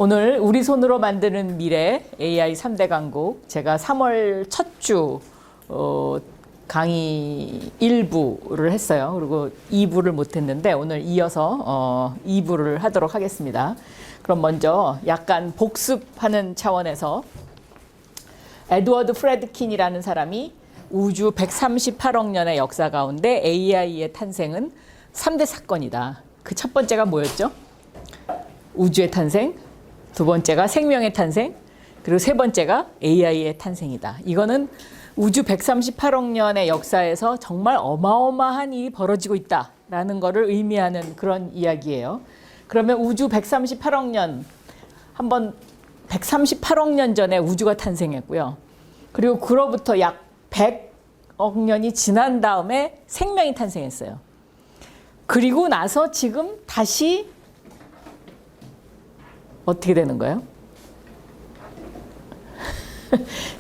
오늘 우리 손으로 만드는 미래 AI 3대 강국, 제가 3월 첫 주 강의 1부를 했어요. 그리고 2부를 못했는데 오늘 이어서 2부를 하도록 하겠습니다. 그럼 먼저 약간 복습하는 차원에서 에드워드 프레드킨이라는 사람이 우주 138억 년의 역사 가운데 AI의 탄생은 3대 사건이다. 그 첫 번째가 뭐였죠? 우주의 탄생, 두 번째가 생명의 탄생, 그리고 세 번째가 AI의 탄생이다. 이거는 우주 138억 년의 역사에서 정말 어마어마한 일이 벌어지고 있다라는 것을 의미하는 그런 이야기예요. 그러면 우주 138억 년, 한번 138억 년 전에 우주가 탄생했고요. 그리고 그로부터 약 100억 년이 지난 다음에 생명이 탄생했어요. 그리고 나서 지금 다시 어떻게 되는 거예요?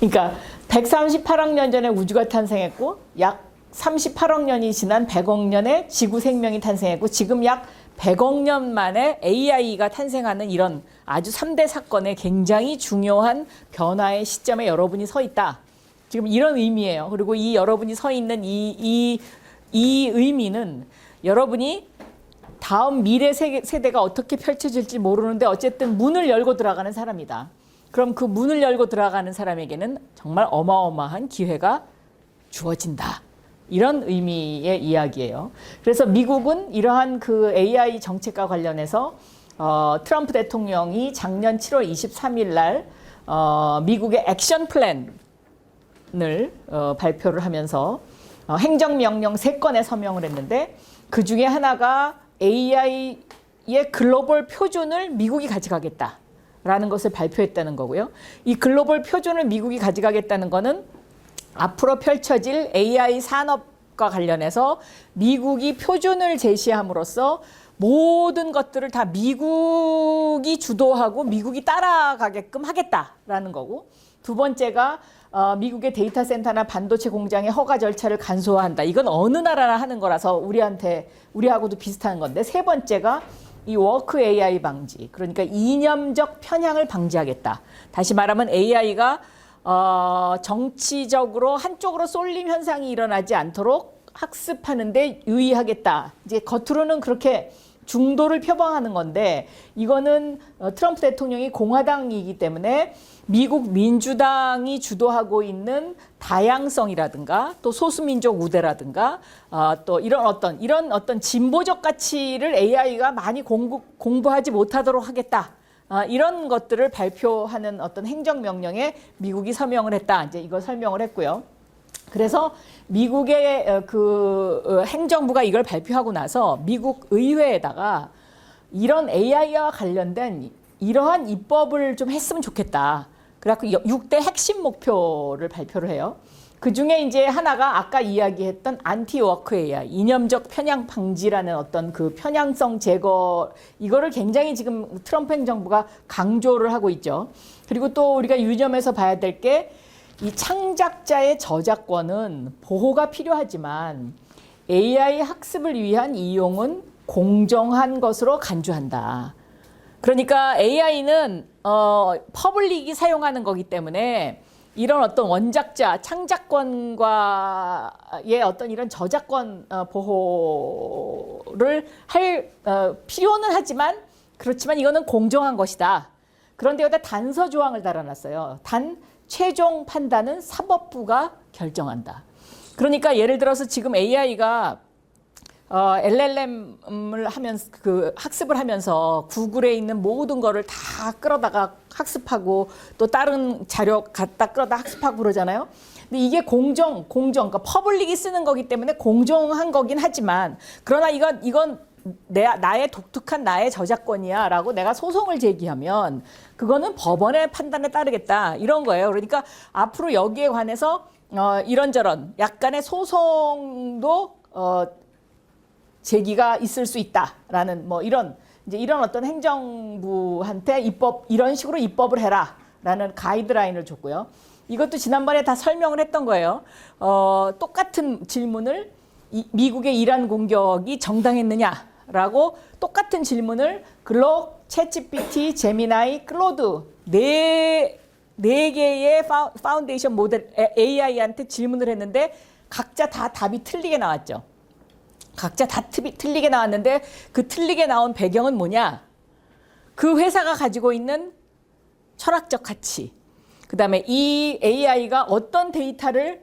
그러니까 138억 년 전에 우주가 탄생했고 약 38억 년이 지난 100억 년에 지구 생명이 탄생했고 지금 약 100억 년 만에 AI가 탄생하는 이런 아주 3대 사건의 굉장히 중요한 변화의 시점에 여러분이 서 있다. 지금 이런 의미예요. 그리고 이 여러분이 서 있는 이 의미는 여러분이 다음 미래 세대가 어떻게 펼쳐질지 모르는데 어쨌든 문을 열고 들어가는 사람이다. 그럼 그 문을 열고 들어가는 사람에게는 정말 어마어마한 기회가 주어진다. 이런 의미의 이야기예요. 그래서 미국은 이러한 그 AI 정책과 관련해서 트럼프 대통령이 작년 7월 23일 날 미국의 액션 플랜을 발표를 하면서 행정명령 3건에 서명을 했는데 그 중에 하나가 AI의 글로벌 표준을 미국이 가져가겠다라는 것을 발표했다는 거고요. 이 글로벌 표준을 미국이 가져가겠다는 거는 앞으로 펼쳐질 AI 산업과 관련해서 미국이 표준을 제시함으로써 모든 것들을 다 미국이 주도하고 미국이 따라가게끔 하겠다라는 거고, 두 번째가 미국의 데이터 센터나 반도체 공장의 허가 절차를 간소화한다. 이건 어느 나라나 하는 거라서 우리하고도 비슷한 건데, 세 번째가 이 워크 AI 방지, 그러니까 이념적 편향을 방지하겠다. 다시 말하면 AI가 정치적으로 한쪽으로 쏠림 현상이 일어나지 않도록 학습하는데 유의하겠다. 이제 겉으로는 그렇게 중도를 표방하는 건데, 이거는 트럼프 대통령이 공화당이기 때문에 미국 민주당이 주도하고 있는 다양성이라든가 또 소수민족 우대라든가 또 이런 어떤 진보적 가치를 AI가 많이 공부하지 못하도록 하겠다. 이런 것들을 발표하는 어떤 행정명령에 미국이 서명을 했다. 이제 이걸 설명을 했고요. 그래서 미국의 그 행정부가 이걸 발표하고 나서 미국 의회에다가 이런 AI와 관련된 이러한 입법을 좀 했으면 좋겠다. 그래갖고 6대 핵심 목표를 발표를 해요. 그 중에 이제 하나가 아까 이야기했던 안티워크 AI, 이념적 편향 방지라는 어떤 그 편향성 제거, 이거를 굉장히 지금 트럼프 행정부가 강조를 하고 있죠. 그리고 또 우리가 유념해서 봐야 될 게, 이 창작자의 저작권은 보호가 필요하지만 AI 학습을 위한 이용은 공정한 것으로 간주한다. 그러니까 AI는 퍼블릭이 사용하는 거기 때문에 이런 어떤 원작자, 창작권과의 어떤 이런 저작권 보호를 할 필요는 하지만, 그렇지만 이거는 공정한 것이다. 그런데 여기다 단서 조항을 달아놨어요. 단 최종 판단은 사법부가 결정한다. 그러니까 예를 들어서 지금 AI가 LLM을 하면서 학습을 하면서 구글에 있는 모든 거를 다 끌어다가 학습하고 또 다른 자료 갖다 끌어다 학습하고 그러잖아요. 근데 이게 그러니까 퍼블릭이 쓰는 거기 때문에 공정한 거긴 하지만, 그러나 이건 나의 독특한 나의 저작권이야 라고 내가 소송을 제기하면 그거는 법원의 판단에 따르겠다, 이런 거예요. 그러니까 앞으로 여기에 관해서 이런저런 약간의 소송도 제기가 있을 수 있다라는 이런 어떤 행정부한테 이런 식으로 입법을 해라라는 가이드라인을 줬고요. 이것도 지난번에 다 설명을 했던 거예요. 똑같은 질문을 미국의 이란 공격이 정당했느냐라고 똑같은 질문을 글로 챗GPT, 제미나이, 클로드 네 개의 파운데이션 모델 AI한테 질문을 했는데 각자 다 답이 틀리게 나왔죠. 각자 다 틀리게 나왔는데 그 틀리게 나온 배경은 뭐냐? 그 회사가 가지고 있는 철학적 가치, 그 다음에 이 AI가 어떤 데이터를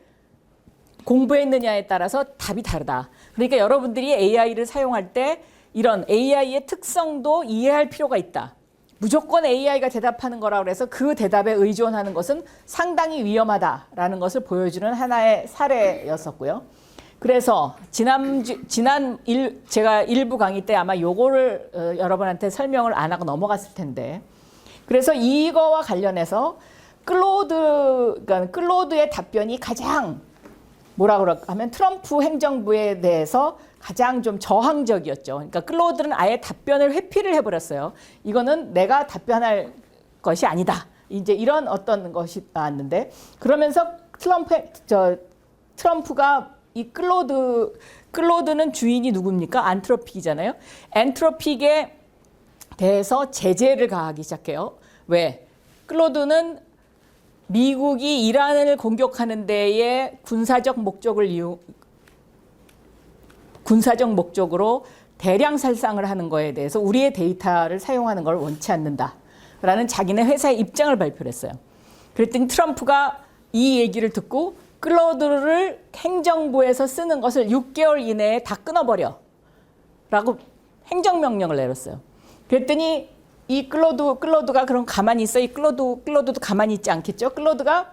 공부했느냐에 따라서 답이 다르다. 그러니까 여러분들이 AI를 사용할 때 이런 AI의 특성도 이해할 필요가 있다. 무조건 AI가 대답하는 거라 그래서 그 대답에 의존하는 것은 상당히 위험하다라는 것을 보여주는 하나의 사례였었고요. 그래서 제가 일부 강의 때 아마 요거를 여러분한테 설명을 안 하고 넘어갔을 텐데, 그래서 이거와 관련해서 그러니까 클로드의 답변이 가장 뭐라 하면 트럼프 행정부에 대해서 가장 좀 저항적이었죠. 그러니까 클로드는 아예 답변을 회피를 해버렸어요. 이거는 내가 답변할 것이 아니다. 이제 이런 어떤 것이 나왔는데, 그러면서 트럼프가 이 클로드는 주인이 누굽니까? 안트로픽이잖아요. 안트로픽에 대해서 제재를 가하기 시작해요. 왜? 클로드는 미국이 이란을 공격하는 데에 군사적 목적으로 대량 살상을 하는 거에 대해서 우리의 데이터를 사용하는 걸 원치 않는다라는 자기네 회사의 입장을 발표를 했어요. 그랬더니 트럼프가 이 얘기를 듣고 클로드를 행정부에서 쓰는 것을 6개월 이내에 다 끊어버려 라고 행정명령을 내렸어요. 그랬더니 이 클로드가 그럼 가만히 있어? 이 클로드도 가만히 있지 않겠죠? 클로드가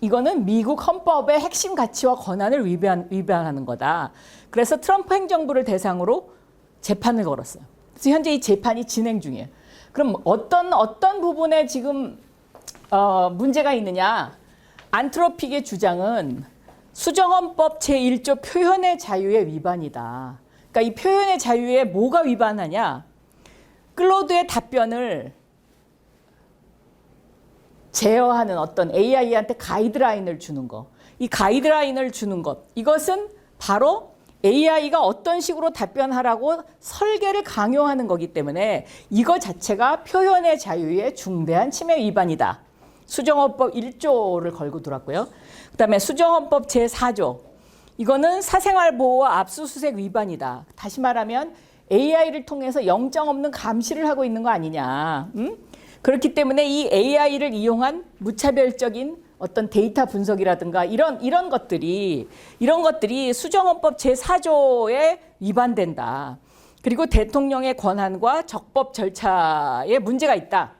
이거는 미국 헌법의 핵심 가치와 권한을 위반하는 거다. 그래서 트럼프 행정부를 대상으로 재판을 걸었어요. 그래서 현재 이 재판이 진행 중이에요. 그럼 어떤 부분에 지금 문제가 있느냐? 안트로픽의 주장은 수정헌법 제1조 표현의 자유의 위반이다. 그러니까 이 표현의 자유에 뭐가 위반하냐? 클로드의 답변을 제어하는 어떤 AI한테 가이드라인을 주는 거. 이 가이드라인을 주는 것. 이것은 바로 AI가 어떤 식으로 답변하라고 설계를 강요하는 거기 때문에 이거 자체가 표현의 자유의 중대한 침해 위반이다. 수정헌법 1조를 걸고 들었고요. 그다음에 수정헌법 제4조. 이거는 사생활보호와 압수수색 위반이다. 다시 말하면 AI를 통해서 영장 없는 감시를 하고 있는 거 아니냐. 그렇기 때문에 이 AI를 이용한 무차별적인 어떤 데이터 분석이라든가 이런 것들이 수정헌법 제4조에 위반된다. 그리고 대통령의 권한과 적법 절차에 문제가 있다.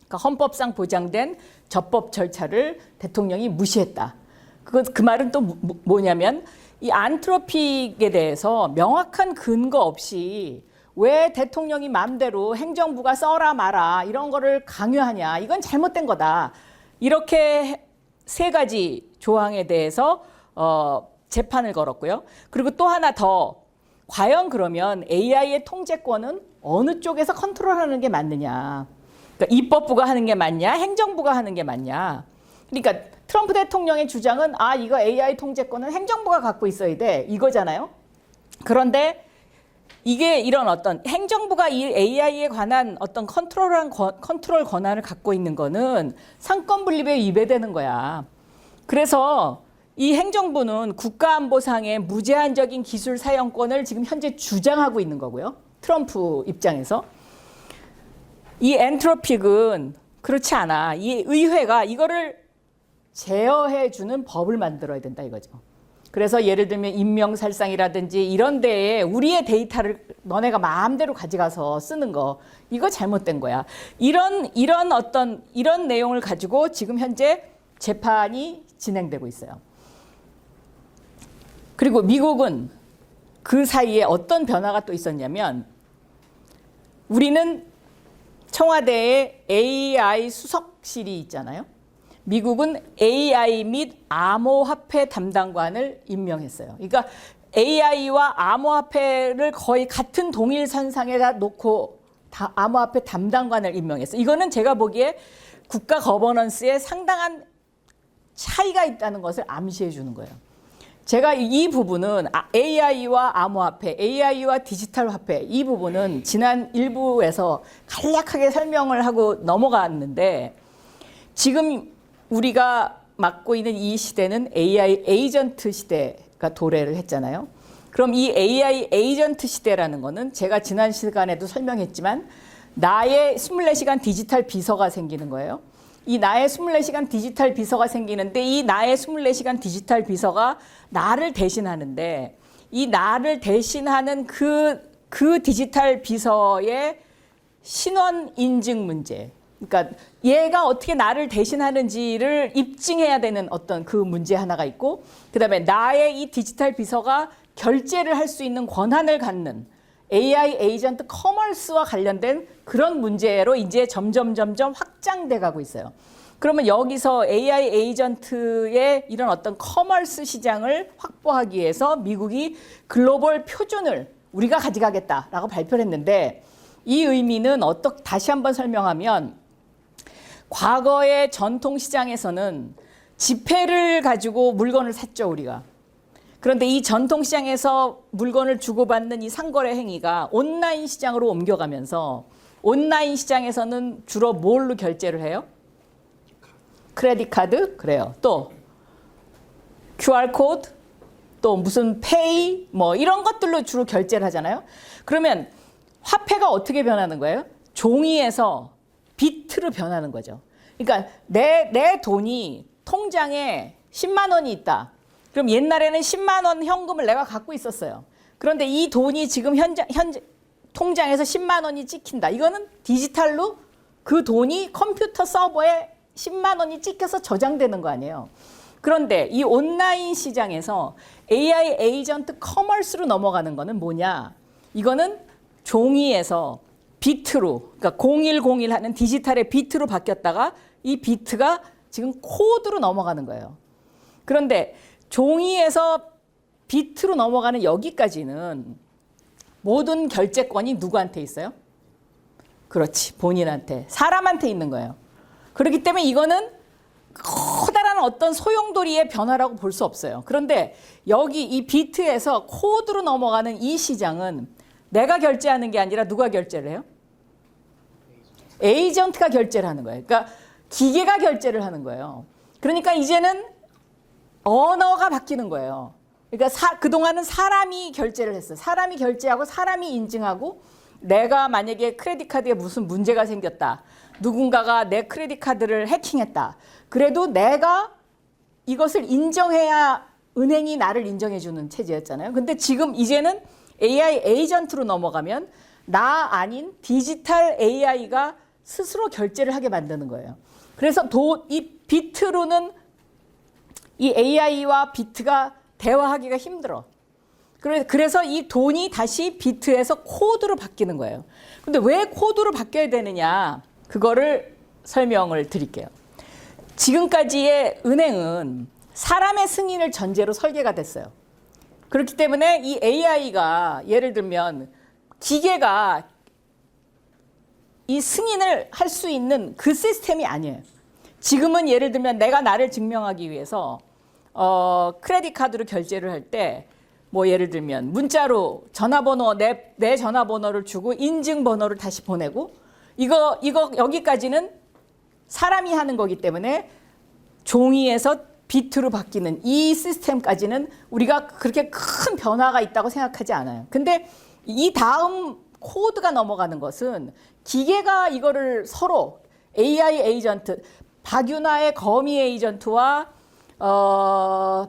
그러니까 헌법상 보장된 적법 절차를 대통령이 무시했다. 그 말은 또 뭐냐면 이 안트로픽에 대해서 명확한 근거 없이 왜 대통령이 마음대로 행정부가 써라 마라 이런 거를 강요하냐. 이건 잘못된 거다. 이렇게 세 가지 조항에 대해서 재판을 걸었고요. 그리고 또 하나 더, 과연 그러면 AI의 통제권은 어느 쪽에서 컨트롤하는 게 맞느냐. 그러니까 입법부가 하는 게 맞냐, 행정부가 하는 게 맞냐. 그러니까 트럼프 대통령의 주장은 이거 AI 통제권은 행정부가 갖고 있어야 돼 이거잖아요. 그런데 이게 이런 어떤 행정부가 이 AI에 관한 어떤 컨트롤 권한을 갖고 있는 거는 상권 분립에 위배되는 거야. 그래서 이 행정부는 국가안보상의 무제한적인 기술 사용권을 지금 현재 주장하고 있는 거고요. 트럼프 입장에서. 이 엔트로픽은 그렇지 않아. 이 의회가 이거를 제어해주는 법을 만들어야 된다 이거죠. 그래서 예를 들면 인명살상이라든지 이런 데에 우리의 데이터를 너네가 마음대로 가져가서 쓰는 거, 이거 잘못된 거야. 이런 내용을 가지고 지금 현재 재판이 진행되고 있어요. 그리고 미국은 그 사이에 어떤 변화가 또 있었냐면, 우리는 청와대에 AI 수석실이 있잖아요. 미국은 AI 및 암호화폐 담당관을 임명했어요. 그러니까 AI와 암호화폐를 거의 같은 동일선상에다 놓고 암호화폐 담당관을 임명했어요. 이거는 제가 보기에 국가 거버넌스에 상당한 차이가 있다는 것을 암시해 주는 거예요. 제가 이 부분은 AI와 암호화폐, AI와 디지털 화폐 이 부분은 지난 일부에서 간략하게 설명을 하고 넘어갔는데 지금 우리가 맞고 있는 이 시대는 AI 에이전트 시대가 도래를 했잖아요. 그럼 이 AI 에이전트 시대라는 거는 제가 지난 시간에도 설명했지만 나의 24시간 디지털 비서가 생기는 거예요. 이 나의 24시간 디지털 비서가 생기는데 이 나의 24시간 디지털 비서가 나를 대신하는데 이 나를 대신하는 그 디지털 비서의 신원 인증 문제. 그러니까 얘가 어떻게 나를 대신하는지를 입증해야 되는 어떤 그 문제 하나가 있고 그다음에 나의 이 디지털 비서가 결제를 할 수 있는 권한을 갖는 AI 에이전트 커머스와 관련된 그런 문제로 이제 점점 확장돼 가고 있어요. 그러면 여기서 AI 에이전트의 이런 어떤 커머스 시장을 확보하기 위해서 미국이 글로벌 표준을 우리가 가져가겠다라고 발표를 했는데 이 의미는 다시 한번 설명하면 과거의 전통 시장에서는 지폐를 가지고 물건을 샀죠, 우리가. 그런데 이 전통 시장에서 물건을 주고받는 이 상거래 행위가 온라인 시장으로 옮겨가면서 온라인 시장에서는 주로 뭘로 결제를 해요? 크레딧 카드? 그래요. 또 QR 코드? 또 무슨 페이? 뭐 이런 것들로 주로 결제를 하잖아요. 그러면 화폐가 어떻게 변하는 거예요? 종이에서 비트로 변하는 거죠. 그러니까 내 돈이 통장에 10만 원이 있다. 그럼 옛날에는 10만 원 현금을 내가 갖고 있었어요. 그런데 이 돈이 지금 현재 통장에서 10만 원이 찍힌다. 이거는 디지털로 그 돈이 컴퓨터 서버에 10만 원이 찍혀서 저장되는 거 아니에요. 그런데 이 온라인 시장에서 AI 에이전트 커머스로 넘어가는 거는 뭐냐? 이거는 종이에서 비트로, 그러니까 0101 하는 디지털의 비트로 바뀌었다가 이 비트가 지금 코드로 넘어가는 거예요. 그런데 종이에서 비트로 넘어가는 여기까지는 모든 결제권이 누구한테 있어요? 그렇지, 본인한테, 사람한테 있는 거예요. 그렇기 때문에 이거는 커다란 어떤 소용돌이의 변화라고 볼 수 없어요. 그런데 여기 이 비트에서 코드로 넘어가는 이 시장은 내가 결제하는 게 아니라 누가 결제를 해요? 에이전트가 결제를 하는 거예요. 그러니까 기계가 결제를 하는 거예요. 그러니까 이제는 언어가 바뀌는 거예요. 그러니까 그동안은 사람이 결제를 했어요. 사람이 결제하고 사람이 인증하고 내가 만약에 크레딧 카드에 무슨 문제가 생겼다. 누군가가 내 크레딧 카드를 해킹했다. 그래도 내가 이것을 인정해야 은행이 나를 인정해 주는 체제였잖아요. 근데 지금 이제는 AI 에이전트로 넘어가면 나 아닌 디지털 AI가 스스로 결제를 하게 만드는 거예요. 그래서 이 비트로는 이 AI와 비트가 대화하기가 힘들어. 그래서 이 돈이 다시 비트에서 코드로 바뀌는 거예요. 근데 왜 코드로 바뀌어야 되느냐? 그거를 설명을 드릴게요. 지금까지의 은행은 사람의 승인을 전제로 설계가 됐어요. 그렇기 때문에 이 AI가 예를 들면 기계가 이 승인을 할 수 있는 그 시스템이 아니에요. 지금은 예를 들면 내가 나를 증명하기 위해서 크레딧 카드로 결제를 할 때 뭐 예를 들면 문자로 전화번호 내 전화번호를 주고 인증번호를 다시 보내고 이거 여기까지는 사람이 하는 거기 때문에 종이에서 비트로 바뀌는 이 시스템까지는 우리가 그렇게 큰 변화가 있다고 생각하지 않아요. 근데 이 다음 코드가 넘어가는 것은 기계가 이거를 서로 AI 에이전트, 박윤아의 거미 에이전트와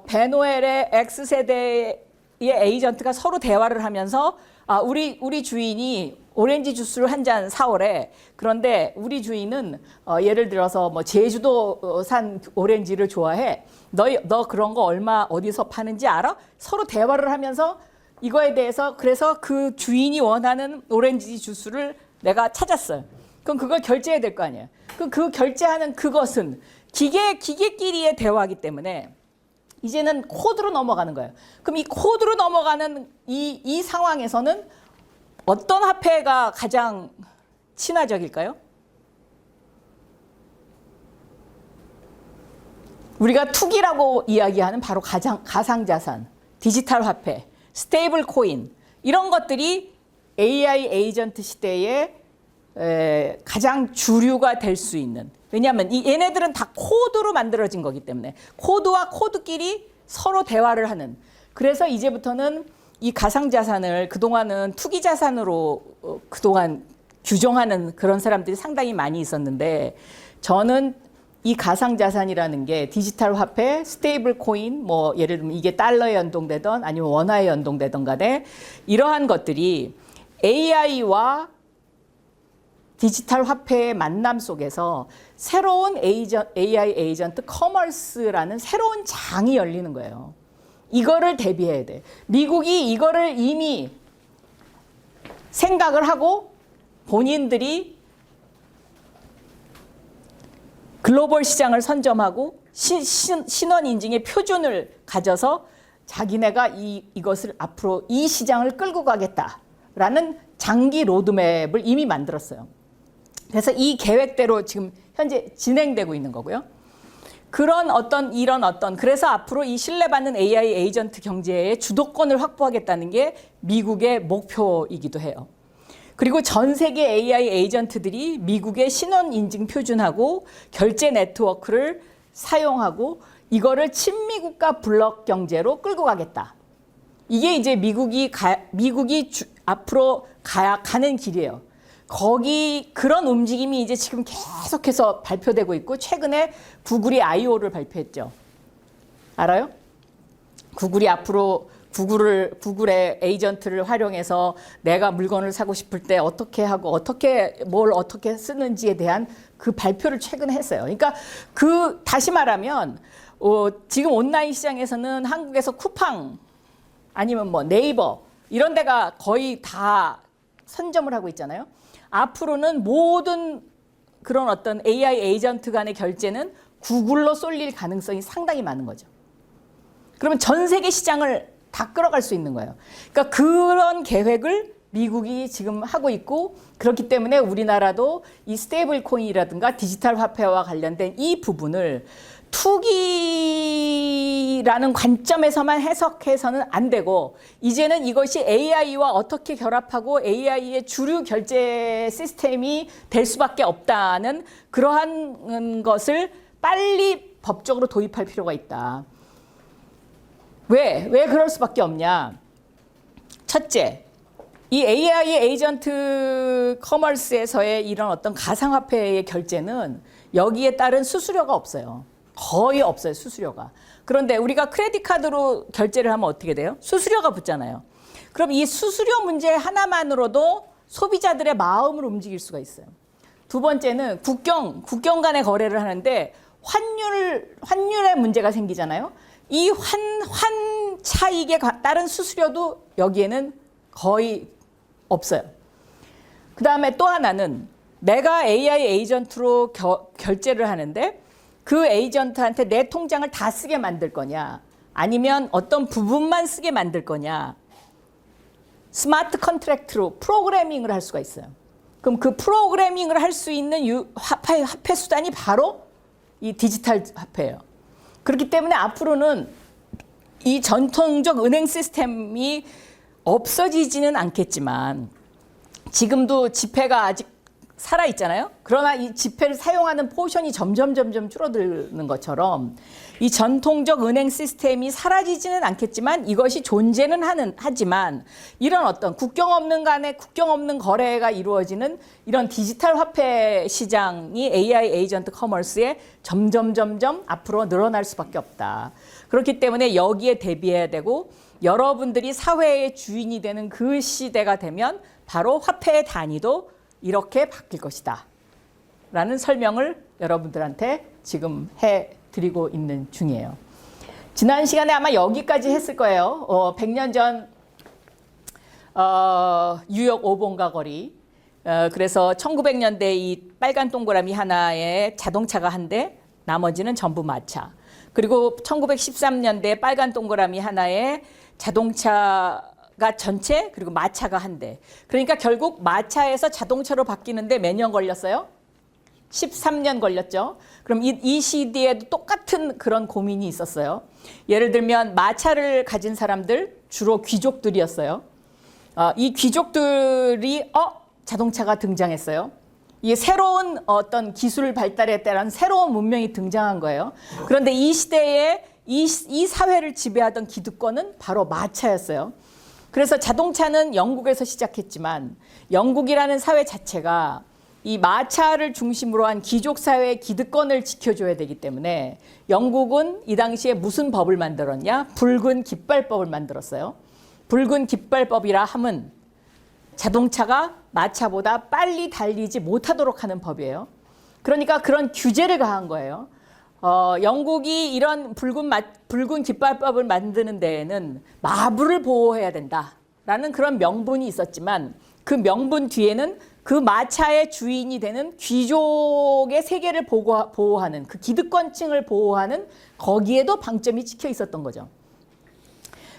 베노엘의 X세대의 에이전트가 서로 대화를 하면서 우리 주인이 오렌지 주스를 한 잔 사오래. 그런데 우리 주인은 예를 들어서 뭐 제주도산 오렌지를 좋아해. 너 그런 거 얼마 어디서 파는지 알아? 서로 대화를 하면서 이거에 대해서 그래서 그 주인이 원하는 오렌지 주스를 내가 찾았어요. 그럼 그걸 결제해야 될 거 아니에요. 그럼 그 결제하는 그것은 기계끼리의 대화이기 때문에 이제는 코드로 넘어가는 거예요. 그럼 이 코드로 넘어가는 이 상황에서는 어떤 화폐가 가장 친화적일까요? 우리가 투기라고 이야기하는 바로 가상자산, 디지털 화폐, 스테이블 코인 이런 것들이 AI 에이전트 시대에 가장 주류가 될 수 있는, 왜냐하면 얘네들은 다 코드로 만들어진 거기 때문에 코드와 코드끼리 서로 대화를 하는, 그래서 이제부터는 이 가상자산을 그동안은 투기자산으로 그동안 규정하는 그런 사람들이 상당히 많이 있었는데, 저는 이 가상자산이라는 게 디지털 화폐, 스테이블 코인, 뭐 예를 들면 이게 달러에 연동되던 아니면 원화에 연동되던 간에 이러한 것들이 AI와 디지털 화폐의 만남 속에서 새로운 AI 에이전트 커머스라는 새로운 장이 열리는 거예요. 이거를 대비해야 돼. 미국이 이거를 이미 생각을 하고 본인들이 글로벌 시장을 선점하고 신원 인증의 표준을 가져서 자기네가 이것을 앞으로 이 시장을 끌고 가겠다라는 장기 로드맵을 이미 만들었어요. 그래서 이 계획대로 지금 현재 진행되고 있는 거고요. 그래서 앞으로 이 신뢰받는 AI 에이전트 경제의 주도권을 확보하겠다는 게 미국의 목표이기도 해요. 그리고 전 세계 AI 에이전트들이 미국의 신원 인증 표준하고 결제 네트워크를 사용하고 이거를 친미국가 블록 경제로 끌고 가겠다. 이게 이제 미국이 앞으로 가는 길이에요. 그런 움직임이 이제 지금 계속해서 발표되고 있고, 최근에 구글이 I.O.를 발표했죠. 알아요? 구글이 앞으로 구글의 에이전트를 활용해서 내가 물건을 사고 싶을 때 어떻게 하고 뭘 어떻게 쓰는지에 대한 그 발표를 최근에 했어요. 그러니까 다시 말하면 지금 온라인 시장에서는 한국에서 쿠팡 아니면 뭐 네이버 이런 데가 거의 다 선점을 하고 있잖아요. 앞으로는 모든 그런 어떤 AI 에이전트 간의 결제는 구글로 쏠릴 가능성이 상당히 많은 거죠. 그러면 전 세계 시장을 다 끌어갈 수 있는 거예요. 그러니까 그런 계획을 미국이 지금 하고 있고, 그렇기 때문에 우리나라도 이 스테이블 코인이라든가 디지털 화폐와 관련된 이 부분을 투기라는 관점에서만 해석해서는 안 되고, 이제는 이것이 AI와 어떻게 결합하고 AI의 주류 결제 시스템이 될 수밖에 없다는 그러한 것을 빨리 법적으로 도입할 필요가 있다. 왜 그럴 수밖에 없냐? 첫째, 이 AI 에이전트 커머스에서의 이런 어떤 가상화폐의 결제는 여기에 따른 수수료가 없어요. 거의 없어요, 수수료가. 그런데 우리가 크레딧 카드로 결제를 하면 어떻게 돼요? 수수료가 붙잖아요. 그럼 이 수수료 문제 하나만으로도 소비자들의 마음을 움직일 수가 있어요. 두 번째는 국경 간의 거래를 하는데 환율의 문제가 생기잖아요. 이 환 차익에 따른 수수료도 여기에는 거의 없어요. 그 다음에 또 하나는 내가 AI 에이전트로 결제를 하는데 그 에이전트한테 내 통장을 다 쓰게 만들 거냐, 아니면 어떤 부분만 쓰게 만들 거냐, 스마트 컨트랙트로 프로그래밍을 할 수가 있어요. 그럼 그 프로그래밍을 할 수 있는 화폐 수단이 바로 이 디지털 화폐예요. 그렇기 때문에 앞으로는 이 전통적 은행 시스템이 없어지지는 않겠지만, 지금도 지폐가 아직 살아있잖아요. 그러나 이 지폐를 사용하는 포션이 점점 줄어드는 것처럼 이 전통적 은행 시스템이 사라지지는 않겠지만 이것이 존재는 하지만 이런 어떤 국경 없는 거래가 이루어지는 이런 디지털 화폐 시장이 AI 에이전트 커머스에 점점 앞으로 늘어날 수밖에 없다. 그렇기 때문에 여기에 대비해야 되고, 여러분들이 사회의 주인이 되는 그 시대가 되면 바로 화폐의 단위도 이렇게 바뀔 것이다 라는 설명을 여러분들한테 지금 해드리고 있는 중이에요. 지난 시간에 아마 여기까지 했을 거예요. 100년 전 뉴욕 5번가 거리, 그래서 1900년대 이 빨간 동그라미 하나에 자동차가 한 대, 나머지는 전부 마차. 그리고 1913년대 빨간 동그라미 하나에 자동차가 전체, 그리고 마차가 한 대. 그러니까 결국 마차에서 자동차로 바뀌는데 몇 년 걸렸어요? 13년 걸렸죠. 그럼 이 시대에도 똑같은 그런 고민이 있었어요. 예를 들면 마차를 가진 사람들, 주로 귀족들이었어요. 이 귀족들이 자동차가 등장했어요. 이게 새로운 어떤 기술 발달에 따른 새로운 문명이 등장한 거예요. 그런데 이 시대에 이 사회를 지배하던 기득권은 바로 마차였어요. 그래서 자동차는 영국에서 시작했지만 영국이라는 사회 자체가 이 마차를 중심으로 한 귀족 사회의 기득권을 지켜줘야 되기 때문에 영국은 이 당시에 무슨 법을 만들었냐? 붉은 깃발법을 만들었어요. 붉은 깃발법이라 함은 자동차가 마차보다 빨리 달리지 못하도록 하는 법이에요. 그러니까 그런 규제를 가한 거예요. 영국이 이런 붉은 깃발법을 만드는 데에는 마부를 보호해야 된다라는 그런 명분이 있었지만 그 명분 뒤에는 그 마차의 주인이 되는 귀족의 세계를 보호하는 그 기득권층을 보호하는 거기에도 방점이 찍혀 있었던 거죠.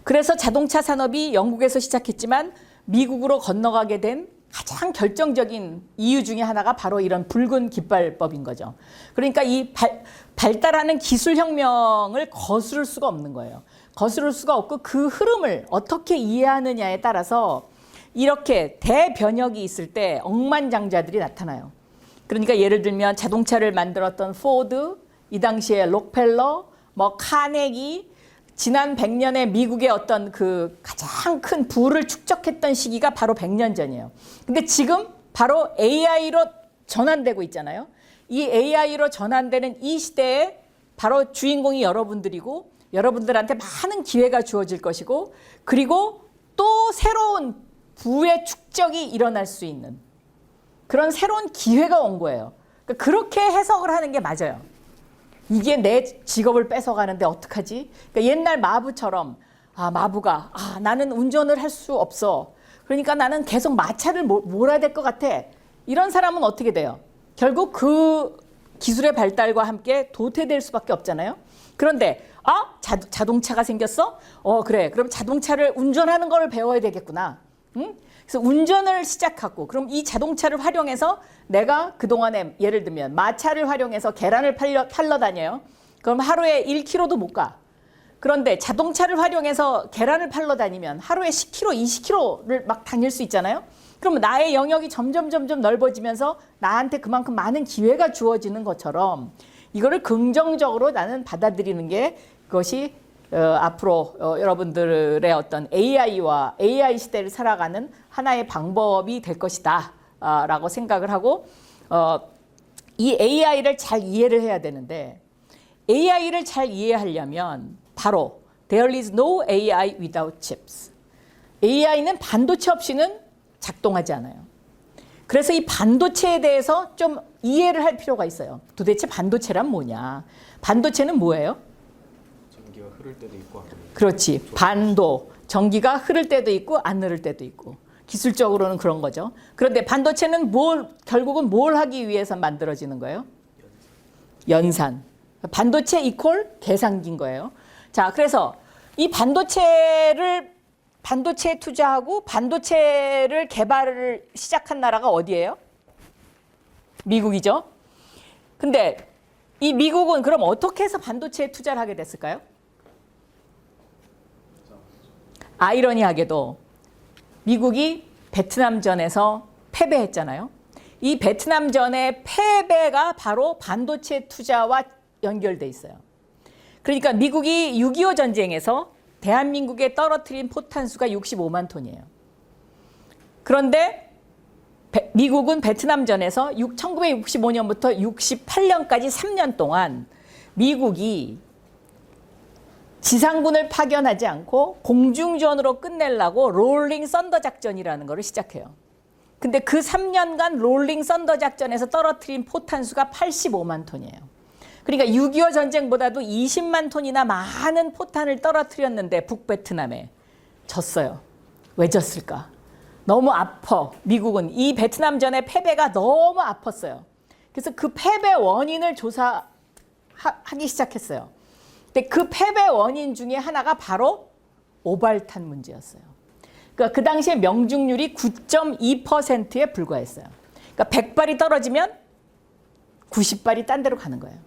그래서 자동차 산업이 영국에서 시작했지만 미국으로 건너가게 된 가장 결정적인 이유 중에 하나가 바로 이런 붉은 깃발법인 거죠. 그러니까 이 발달하는 기술혁명을 거스를 수가 없는 거예요. 거스를 수가 없고 그 흐름을 어떻게 이해하느냐에 따라서 이렇게 대변혁이 있을 때 억만장자들이 나타나요. 그러니까 예를 들면 자동차를 만들었던 포드, 이 당시에 록펠러, 카네기, 지난 100년에 미국의 어떤 그 가장 큰 부를 축적했던 시기가 바로 100년 전이에요. 근데 지금 바로 AI로 전환되고 있잖아요. 이 AI로 전환되는 이 시대에 바로 주인공이 여러분들이고 여러분들한테 많은 기회가 주어질 것이고 그리고 또 새로운 부의 축적이 일어날 수 있는 그런 새로운 기회가 온 거예요. 그러니까 그렇게 해석을 하는 게 맞아요. 이게 내 직업을 뺏어가는데 어떡하지? 그러니까 옛날 마부처럼 마부가 나는 운전을 할 수 없어. 그러니까 나는 계속 마차를 몰아야 될 것 같아. 이런 사람은 어떻게 돼요? 결국 그 기술의 발달과 함께 도태될 수밖에 없잖아요. 그런데 자동차가 생겼어? 그래. 그럼 자동차를 운전하는 걸 배워야 되겠구나. 응? 그래서 운전을 시작하고 그럼 이 자동차를 활용해서 내가 그동안에 예를 들면 마차를 활용해서 계란을 팔러 다녀요. 그럼 하루에 1km도 못 가. 그런데 자동차를 활용해서 계란을 팔러 다니면 하루에 10km, 20km를 막 다닐 수 있잖아요. 그러면 나의 영역이 점점 넓어지면서 나한테 그만큼 많은 기회가 주어지는 것처럼 이거를 긍정적으로 나는 받아들이는 게 그것이 앞으로 여러분들의 어떤 AI와 AI 시대를 살아가는 하나의 방법이 될 것이다 라고 생각을 하고 이 AI를 잘 이해를 해야 되는데 AI를 잘 이해하려면 바로 There is no AI without chips. AI는 반도체 없이는 작동하지 않아요. 그래서 이 반도체에 대해서 좀 이해를 할 필요가 있어요. 도대체 반도체란 뭐냐? 반도체는 뭐예요? 전기가 흐를 때도 있고 그렇지. 반도. 전기가 흐를 때도 있고 안 흐를 때도 있고. 기술적으로는 그런 거죠. 그런데 반도체는 결국은 뭘 하기 위해서 만들어지는 거예요? 연산. 반도체 이퀄 계산기인 거예요. 자, 그래서 이 반도체에 투자하고 반도체를 개발을 시작한 나라가 어디예요? 미국이죠. 근데 이 미국은 그럼 어떻게 해서 반도체에 투자를 하게 됐을까요? 아이러니하게도 미국이 베트남전에서 패배했잖아요. 이 베트남전의 패배가 바로 반도체 투자와 연결돼 있어요. 그러니까 미국이 6.25 전쟁에서 대한민국에 떨어뜨린 포탄수가 65만 톤이에요. 그런데 미국은 베트남전에서 1965년부터 68년까지 3년 동안 미국이 지상군을 파견하지 않고 공중전으로 끝내려고 롤링 썬더 작전이라는 것을 시작해요. 근데 그 3년간 롤링 썬더 작전에서 떨어뜨린 포탄수가 85만 톤이에요. 그러니까 6.25 전쟁보다도 20만 톤이나 많은 포탄을 떨어뜨렸는데 북베트남에 졌어요. 왜 졌을까? 너무 아파. 미국은 이 베트남전의 패배가 너무 아팠어요. 그래서 그 패배 원인을 조사하기 시작했어요. 근데 그 패배 원인 중에 하나가 바로 오발탄 문제였어요. 그러니까 그 당시에 명중률이 9.2%에 불과했어요. 그러니까 100발이 떨어지면 90발이 딴 데로 가는 거예요.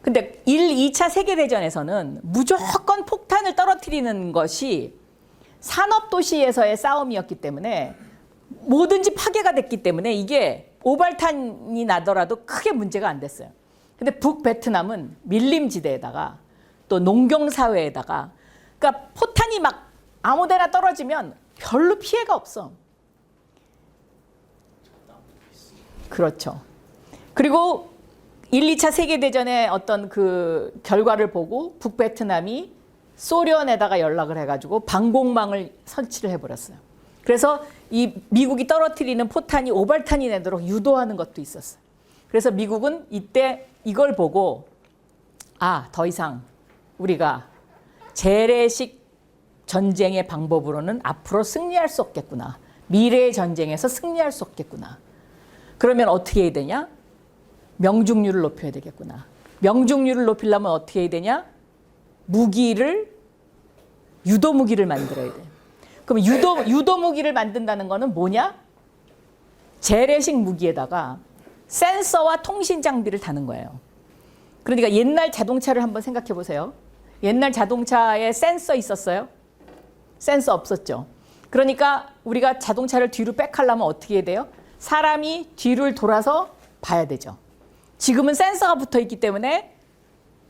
근데 1, 2차 세계대전에서는 무조건 폭탄을 떨어뜨리는 것이 산업도시에서의 싸움이었기 때문에 뭐든지 파괴가 됐기 때문에 이게 오발탄이 나더라도 크게 문제가 안 됐어요. 근데 북베트남은 밀림지대에다가 또 농경사회에다가 그러니까 포탄이 막 아무데나 떨어지면 별로 피해가 없어. 그렇죠. 그리고 1, 2차 세계대전의 어떤 그 결과를 보고 북베트남이 소련에다가 연락을 해가지고 방공망을 설치를 해버렸어요. 그래서 이 미국이 떨어뜨리는 포탄이 오발탄이 되도록 유도하는 것도 있었어요. 그래서 미국은 이때 이걸 보고 더 이상 우리가 재래식 전쟁의 방법으로는 앞으로 승리할 수 없겠구나. 미래의 전쟁에서 승리할 수 없겠구나. 그러면 어떻게 해야 되냐? 명중률을 높여야 되겠구나. 명중률을 높이려면 어떻게 해야 되냐? 유도 무기를 만들어야 돼. 그럼 유도 무기를 만든다는 거는 뭐냐? 재래식 무기에다가 센서와 통신 장비를 다는 거예요. 그러니까 옛날 자동차를 한번 생각해 보세요. 옛날 자동차에 센서 있었어요? 센서 없었죠. 그러니까 우리가 자동차를 뒤로 백하려면 어떻게 해야 돼요? 사람이 뒤를 돌아서 봐야 되죠. 지금은 센서가 붙어 있기 때문에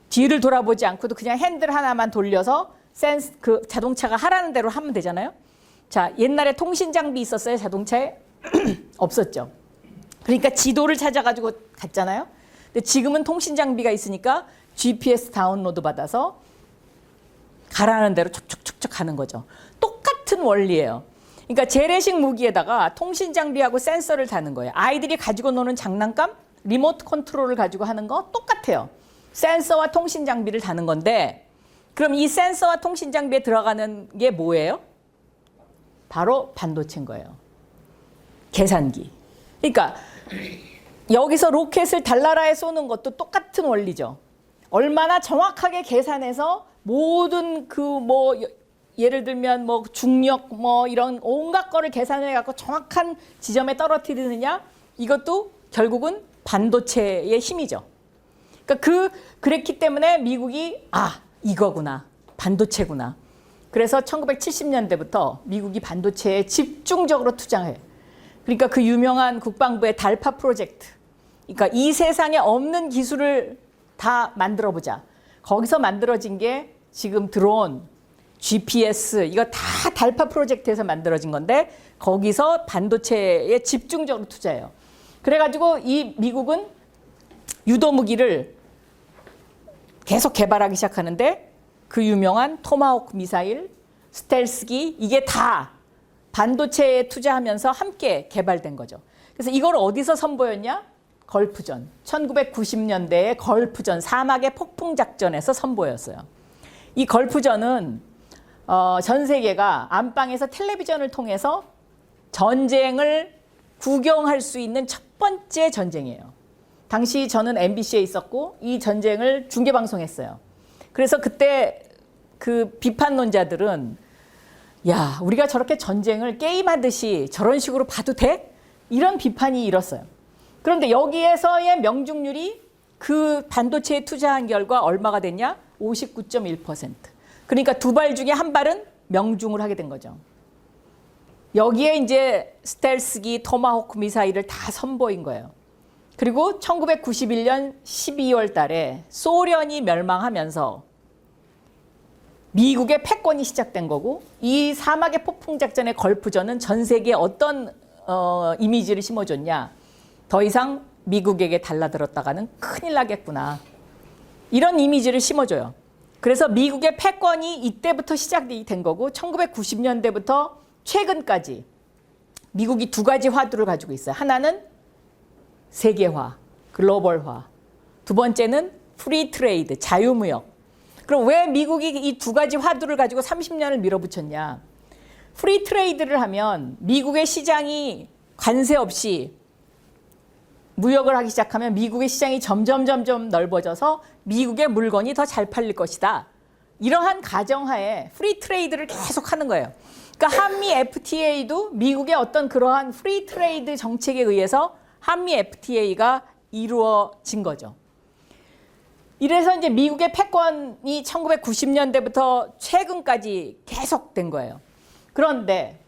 뒤를 돌아보지 않고도 그냥 핸들 하나만 돌려서 그 자동차가 하라는 대로 하면 되잖아요. 자, 옛날에 통신 장비 있었어요, 자동차에? 없었죠. 그러니까 지도를 찾아가지고 갔잖아요. 근데 지금은 통신 장비가 있으니까 GPS 다운로드 받아서 가라는 대로 촉촉촉촉 가는 거죠. 똑같은 원리예요. 그러니까 재래식 무기에다가 통신 장비하고 센서를 다는 거예요. 아이들이 가지고 노는 장난감, 리모트 컨트롤을 가지고 하는 거 똑같아요. 센서와 통신 장비를 다는 건데 그럼 이 센서와 통신 장비에 들어가는 게 뭐예요? 바로 반도체인 거예요. 계산기. 그러니까 여기서 로켓을 달나라에 쏘는 것도 똑같은 원리죠. 얼마나 정확하게 계산해서 모든 예를 들면 중력 이런 온갖 거를 계산해 갖고 정확한 지점에 떨어뜨리느냐 이것도 결국은 반도체의 힘이죠. 그러니까 그랬기 때문에 미국이 이거구나. 반도체구나. 그래서 1970년대부터 미국이 반도체에 집중적으로 투자해. 그러니까 그 유명한 국방부의 달파 프로젝트. 그러니까 이 세상에 없는 기술을 다 만들어 보자. 거기서 만들어진 게 지금 드론, GPS 이거 다 달파 프로젝트에서 만들어진 건데 거기서 반도체에 집중적으로 투자해요. 그래가지고 이 미국은 유도 무기를 계속 개발하기 시작하는데 그 유명한 토마호크 미사일, 스텔스기 이게 다 반도체에 투자하면서 함께 개발된 거죠. 그래서 이걸 어디서 선보였냐? 걸프전. 1990년대의 걸프전 사막의 폭풍 작전에서 선보였어요. 이 걸프전은 전 세계가 안방에서 텔레비전을 통해서 전쟁을 구경할 수 있는 첫 번째 전쟁이에요. 당시 저는 MBC에 있었고 이 전쟁을 중계방송했어요. 그래서 그때 그 비판론자들은 야, 우리가 저렇게 전쟁을 게임하듯이 저런 식으로 봐도 돼? 이런 비판이 일었어요. 그런데 여기에서의 명중률이 그 반도체에 투자한 결과 얼마가 됐냐? 59.1%. 그러니까 두 발 중에 한 발은 명중을 하게 된 거죠. 여기에 이제 스텔스기, 토마호크 미사일을 다 선보인 거예요. 그리고 1991년 12월 달에 소련이 멸망하면서 미국의 패권이 시작된 거고 이 사막의 폭풍 작전의 걸프전은 전 세계에 어떤 이미지를 심어줬냐. 더 이상 미국에게 달라들었다가는 큰일 나겠구나. 이런 이미지를 심어줘요. 그래서 미국의 패권이 이때부터 시작이 된 거고 1990년대부터 최근까지 미국이 두 가지 화두를 가지고 있어요. 하나는 세계화, 글로벌화. 두 번째는 프리 트레이드, 자유무역. 그럼 왜 미국이 이 두 가지 화두를 가지고 30년을 밀어붙였냐? 프리 트레이드를 하면 미국의 시장이 관세 없이 무역을 하기 시작하면 미국의 시장이 점점 넓어져서 미국의 물건이 더 잘 팔릴 것이다. 이러한 가정하에 프리 트레이드를 계속 하는 거예요. 그러니까 한미 FTA도 미국의 어떤 그러한 프리 트레이드 정책에 의해서 한미 FTA가 이루어진 거죠. 이래서 이제 미국의 패권이 1990년대부터 최근까지 계속된 거예요. 그런데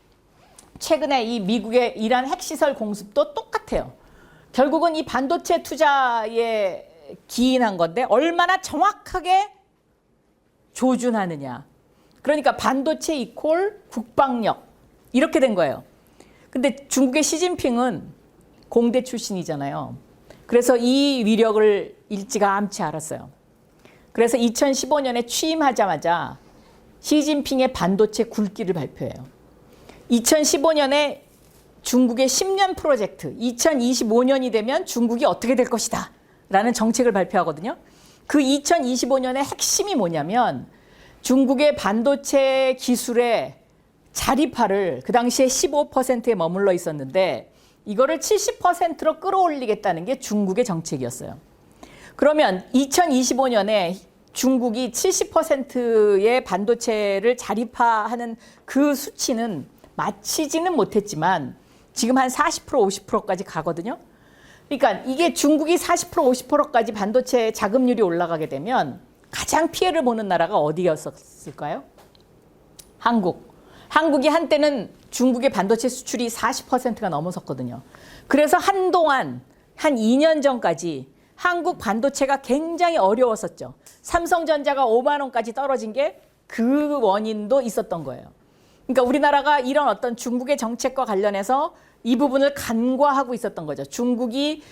최근에 이 미국의 이란 핵시설 공습도 똑같아요. 결국은 이 반도체 투자에 기인한 건데 얼마나 정확하게 조준하느냐. 그러니까 반도체 이퀄 국방력 이렇게 된 거예요. 근데 중국의 시진핑은 공대 출신이잖아요. 그래서 이 위력을 일찌감치 알았어요. 그래서 2015년에 취임하자마자 시진핑의 반도체 굵기를 발표해요. 2015년에 중국의 10년 프로젝트, 2025년이 되면 중국이 어떻게 될 것이다 라는 정책을 발표하거든요. 그 2025년의 핵심이 뭐냐면 중국의 반도체 기술의 자립화를 그 당시에 15%에 머물러 있었는데 이거를 70%로 끌어올리겠다는 게 중국의 정책이었어요. 그러면 2025년에 중국이 70%의 반도체를 자립화하는 그 수치는 마치지는 못했지만 지금 한 40% 50%까지 가거든요. 그러니까 이게 중국이 40% 50%까지 반도체 자금률이 올라가게 되면 가장 피해를 보는 나라가 어디였을까요? 한국. 한국이 한때는 중국의 반도체 수출이 40%가 넘어섰거든요. 그래서 한동안 한 2년 전까지 한국 반도체가 굉장히 어려웠었죠. 삼성전자가 5만 원까지 떨어진 게 그 원인도 있었던 거예요. 그러니까 우리나라가 이런 어떤 중국의 정책과 관련해서 이 부분을 간과하고 있었던 거죠. 중국이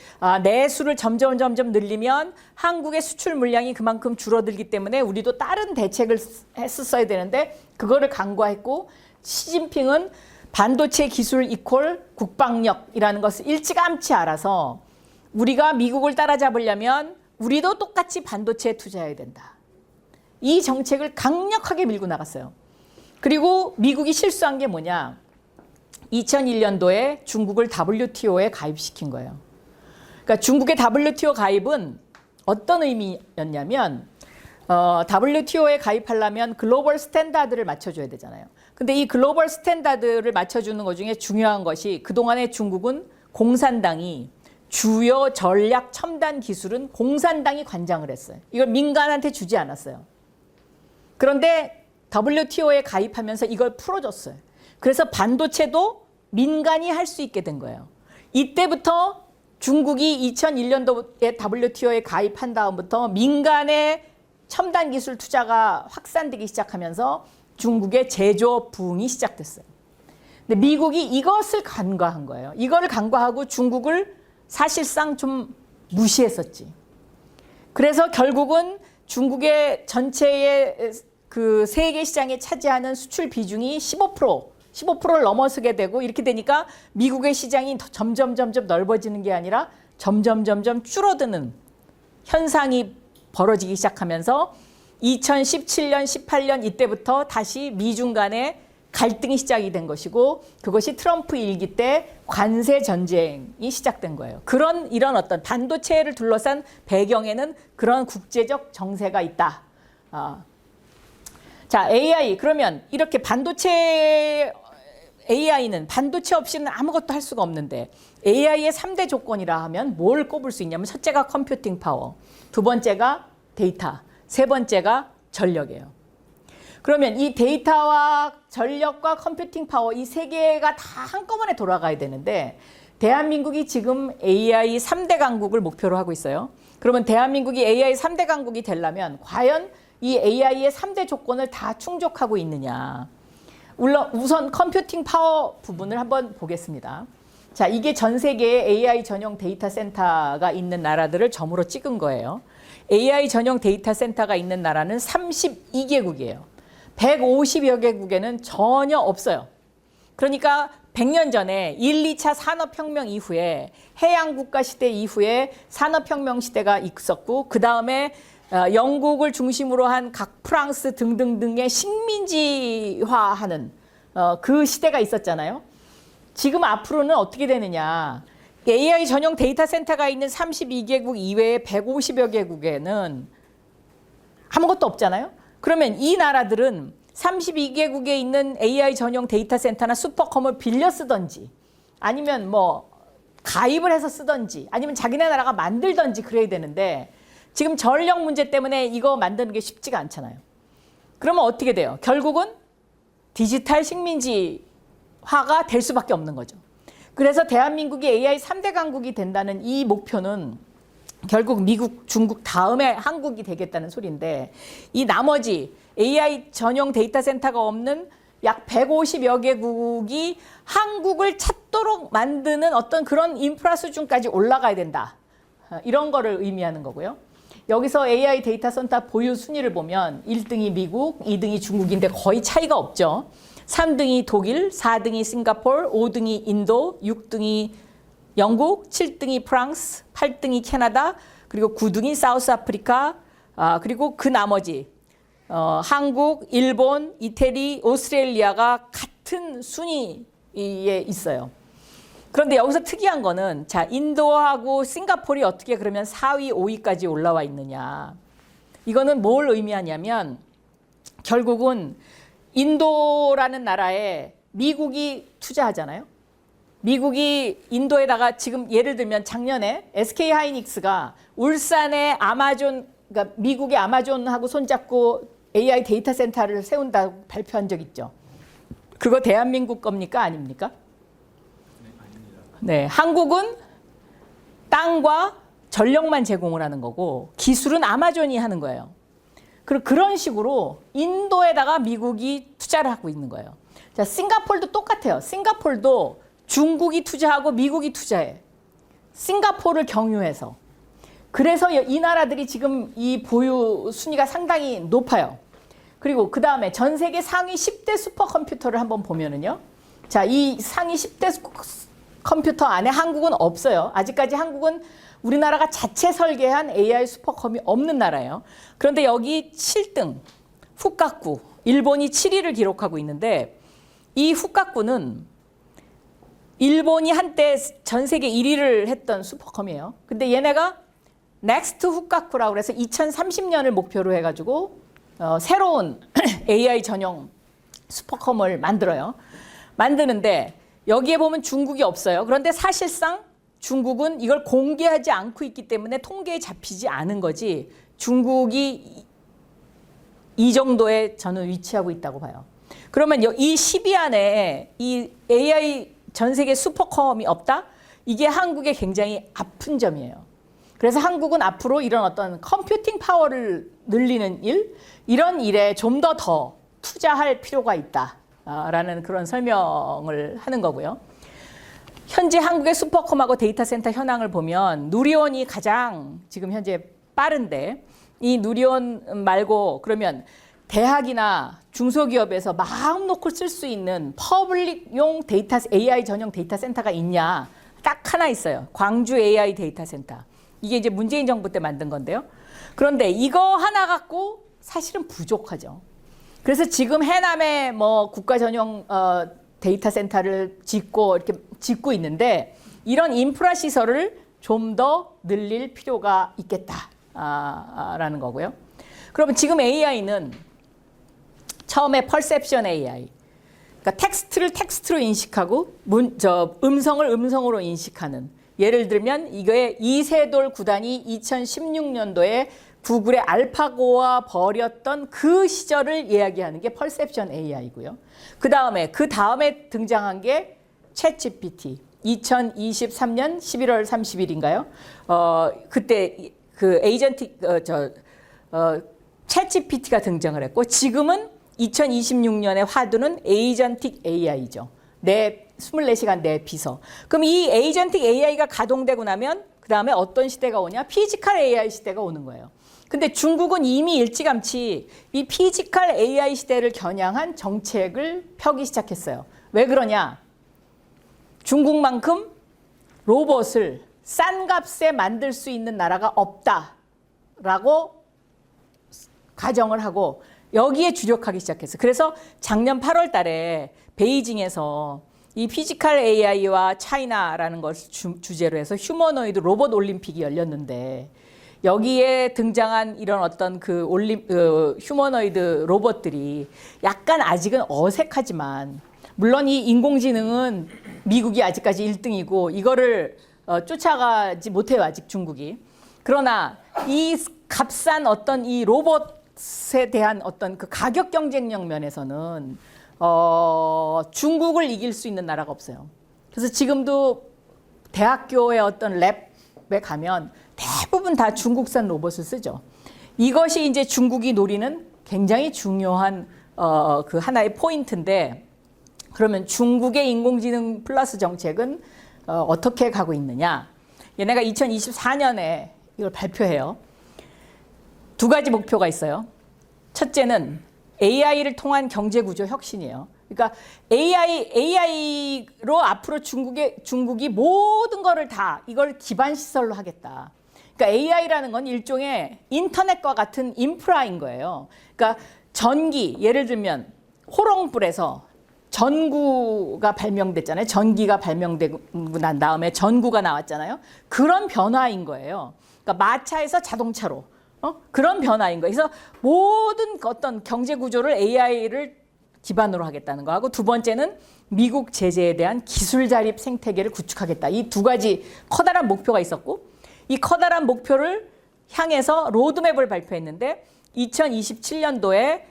내수를 점점 늘리면 한국의 수출 물량이 그만큼 줄어들기 때문에 우리도 다른 대책을 했었어야 되는데 그거를 간과했고 시진핑은 반도체 기술 이퀄 국방력이라는 것을 일찌감치 알아서 우리가 미국을 따라잡으려면 우리도 똑같이 반도체에 투자해야 된다. 이 정책을 강력하게 밀고 나갔어요. 그리고 미국이 실수한 게 뭐냐? 2001년도에 중국을 WTO에 가입시킨 거예요. 그러니까 중국의 WTO 가입은 어떤 의미였냐면 WTO에 가입하려면 글로벌 스탠다드를 맞춰줘야 되잖아요. 근데 이 글로벌 스탠다드를 맞춰주는 것 중에 중요한 것이 그동안에 중국은 공산당이 주요 전략 첨단 기술은 공산당이 관장을 했어요. 이걸 민간한테 주지 않았어요. 그런데 WTO에 가입하면서 이걸 풀어줬어요. 그래서 반도체도 민간이 할 수 있게 된 거예요. 이때부터 중국이 2001년도에 WTO에 가입한 다음부터 민간의 첨단 기술 투자가 확산되기 시작하면서 중국의 제조업 부흥이 시작됐어요. 근데 미국이 이것을 간과한 거예요. 이거를 간과하고 중국을 사실상 좀 무시했었지. 그래서 결국은 중국의 전체의 그 세계 시장에 차지하는 수출 비중이 15%를 넘어서게 되고 이렇게 되니까 미국의 시장이 점점 넓어지는 게 아니라 점점 줄어드는 현상이 벌어지기 시작하면서 2017년, 18년 이때부터 다시 미중 간의 갈등이 시작이 된 것이고 그것이 트럼프 일기 때 관세 전쟁이 시작된 거예요. 이런 어떤 반도체를 둘러싼 배경에는 그런 국제적 정세가 있다. 자, AI 그러면 이렇게 AI는 반도체 없이는 아무것도 할 수가 없는데 AI의 3대 조건이라 하면 뭘 꼽을 수 있냐면 첫째가 컴퓨팅 파워, 두 번째가 데이터, 세 번째가 전력이에요. 그러면 이 데이터와 전력과 컴퓨팅 파워 이 세 개가 다 한꺼번에 돌아가야 되는데 대한민국이 지금 AI 3대 강국을 목표로 하고 있어요. 그러면 대한민국이 AI 3대 강국이 되려면 과연 이 AI의 3대 조건을 다 충족하고 있느냐. 우선 컴퓨팅 파워 부분을 한번 보겠습니다. 자, 이게 전 세계에 AI 전용 데이터 센터가 있는 나라들을 점으로 찍은 거예요. AI 전용 데이터 센터가 있는 나라는 32개국이에요. 150여 개국에는 전혀 없어요. 그러니까 100년 전에 1, 2차 산업혁명 이후에 해양국가 시대 이후에 산업혁명 시대가 있었고 그 다음에 영국을 중심으로 한 각 프랑스 등등등의 식민지화하는 그 시대가 있었잖아요. 지금 앞으로는 어떻게 되느냐. AI 전용 데이터 센터가 있는 32개국 이외에 150여 개국에는 아무것도 없잖아요. 그러면 이 나라들은 32개국에 있는 AI 전용 데이터 센터나 슈퍼컴을 빌려 쓰던지 아니면 뭐 가입을 해서 쓰든지 아니면 자기네 나라가 만들든지 그래야 되는데 지금 전력 문제 때문에 이거 만드는 게 쉽지가 않잖아요. 그러면 어떻게 돼요? 결국은 디지털 식민지화가 될 수밖에 없는 거죠. 그래서 대한민국이 AI 3대 강국이 된다는 이 목표는 결국 미국, 중국 다음에 한국이 되겠다는 소리인데 이 나머지 AI 전용 데이터 센터가 없는 약 150여 개국이 한국을 찾도록 만드는 어떤 그런 인프라 수준까지 올라가야 된다. 이런 거를 의미하는 거고요. 여기서 AI 데이터 센터 보유 순위를 보면 1등이 미국, 2등이 중국인데 거의 차이가 없죠. 3등이 독일, 4등이 싱가포르, 5등이 인도, 6등이 영국, 7등이 프랑스, 8등이 캐나다, 그리고 9등이 사우스 아프리카, 그리고 그 나머지 한국, 일본, 이태리, 오스트레일리아가 같은 순위에 있어요. 그런데 여기서 특이한 거는 자 인도하고 싱가포르이 어떻게 그러면 4위, 5위까지 올라와 있느냐. 이거는 뭘 의미하냐면 결국은 인도라는 나라에 미국이 투자하잖아요. 미국이 인도에다가 지금 예를 들면 작년에 SK 하이닉스가 울산에 아마존, 그러니까 미국의 아마존하고 손잡고 AI 데이터 센터를 세운다고 발표한 적 있죠. 그거 대한민국 겁니까? 아닙니까? 네, 한국은 땅과 전력만 제공을 하는 거고 기술은 아마존이 하는 거예요. 그런 식으로 인도에다가 미국이 투자를 하고 있는 거예요. 자, 싱가포르도 똑같아요. 싱가포르도 중국이 투자하고 미국이 투자해. 싱가포르를 경유해서. 그래서 이 나라들이 지금 이 보유 순위가 상당히 높아요. 그리고 그 다음에 전 세계 상위 10대 슈퍼컴퓨터를 한번 보면은요. 자, 이 상위 10대 컴퓨터 안에 한국은 없어요. 아직까지 한국은 우리나라가 자체 설계한 AI 슈퍼컴이 없는 나라예요. 그런데 여기 7등 후카쿠, 일본이 7위를 기록하고 있는데 이 후카쿠는 일본이 한때 전 세계 1위를 했던 슈퍼컴이에요. 근데 얘네가 넥스트 후카쿠라고 그래서 2030년을 목표로 해가지고 새로운 AI 전용 슈퍼컴을 만들어요. 만드는데 여기에 보면 중국이 없어요. 그런데 사실상 중국은 이걸 공개하지 않고 있기 때문에 통계에 잡히지 않은 거지 중국이 이 정도에 저는 위치하고 있다고 봐요. 그러면 이 10위 안에 이 AI 전 세계 슈퍼컴이 없다? 이게 한국의 굉장히 아픈 점이에요. 그래서 한국은 앞으로 이런 어떤 컴퓨팅 파워를 늘리는 이런 일에 좀 더 투자할 필요가 있다라는 그런 설명을 하는 거고요. 현재 한국의 슈퍼컴하고 데이터 센터 현황을 보면 누리온이 가장 지금 현재 빠른데 이 누리온 말고 그러면 대학이나 중소기업에서 마음 놓고 쓸 수 있는 퍼블릭용 데이터 AI 전용 데이터 센터가 있냐? 딱 하나 있어요. 광주 AI 데이터 센터. 이게 이제 문재인 정부 때 만든 건데요. 그런데 이거 하나 갖고 사실은 부족하죠. 그래서 지금 해남에 뭐 국가 전용 데이터 센터를 이렇게 짓고 있는데 이런 인프라 시설을 좀 더 늘릴 필요가 있겠다라는 거고요. 그러면 지금 AI는 처음에 퍼셉션 AI, 그러니까 텍스트를 텍스트로 인식하고 음성을 음성으로 인식하는. 예를 들면 이거의 이세돌 구단이 2016년도에 구글의 알파고와 벌였던 그 시절을 이야기하는 게 퍼셉션 AI고요. 그 다음에 등장한 게 챗GPT. 2023년 11월 30일인가요? 그때 그 챗GPT가 등장을 했고 지금은 2026년의 화두는 에이전틱 AI죠. 24시간 내 비서. 그럼 이 에이전틱 AI가 가동되고 나면 그 다음에 어떤 시대가 오냐? 피지컬 AI 시대가 오는 거예요. 근데 중국은 이미 일찌감치 이 피지컬 AI 시대를 겨냥한 정책을 펴기 시작했어요. 왜 그러냐? 중국만큼 로봇을 싼 값에 만들 수 있는 나라가 없다라고 가정을 하고 여기에 주력하기 시작했어요. 그래서 작년 8월 달에 베이징에서 이 피지컬 AI와 차이나라는 것을 주제로 해서 휴머노이드 로봇 올림픽이 열렸는데 여기에 등장한 이런 어떤 휴머노이드 로봇들이 약간 아직은 어색하지만 물론 이 인공지능은 미국이 아직까지 1등이고 이거를 쫓아가지 못해요, 아직 중국이. 그러나 이 값싼 어떤 이 로봇에 대한 어떤 그 가격 경쟁력 면에서는 중국을 이길 수 있는 나라가 없어요. 그래서 지금도 대학교의 어떤 랩에 가면 대부분 다 중국산 로봇을 쓰죠. 이것이 이제 중국이 노리는 굉장히 중요한 그 하나의 포인트인데, 그러면 중국의 인공지능 플러스 정책은 어떻게 가고 있느냐? 얘네가 2024년에 이걸 발표해요. 두 가지 목표가 있어요. 첫째는 AI를 통한 경제 구조 혁신이에요. 그러니까 AI로 앞으로 중국이 모든 거를 다 이걸 기반 시설로 하겠다. 그러니까 AI라는 건 일종의 인터넷과 같은 인프라인 거예요. 그러니까 전기, 예를 들면 호롱불에서 전구가 발명됐잖아요. 전기가 발명되고 난 다음에 전구가 나왔잖아요. 그런 변화인 거예요. 그러니까 마차에서 자동차로 그런 변화인 거예요. 그래서 모든 어떤 경제 구조를 AI를 기반으로 하겠다는 거하고, 두 번째는 미국 제재에 대한 기술 자립 생태계를 구축하겠다. 이 두 가지 커다란 목표가 있었고, 이 커다란 목표를 향해서 로드맵을 발표했는데 2027년도에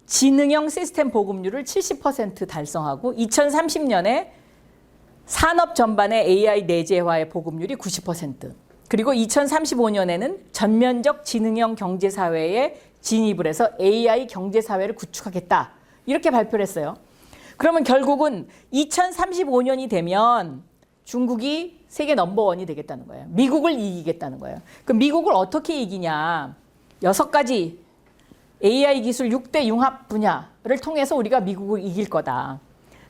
지능형 시스템 보급률을 70% 달성하고 2030년에 산업 전반의 AI 내재화의 보급률이 90%, 그리고 2035년에는 전면적 지능형 경제사회에 진입을 해서 AI 경제사회를 구축하겠다. 이렇게 발표를 했어요. 그러면 결국은 2035년이 되면 중국이 세계 넘버원이 되겠다는 거예요. 미국을 이기겠다는 거예요. 그럼 미국을 어떻게 이기냐? 6가지 AI 기술 6대 융합 분야를 통해서 우리가 미국을 이길 거다.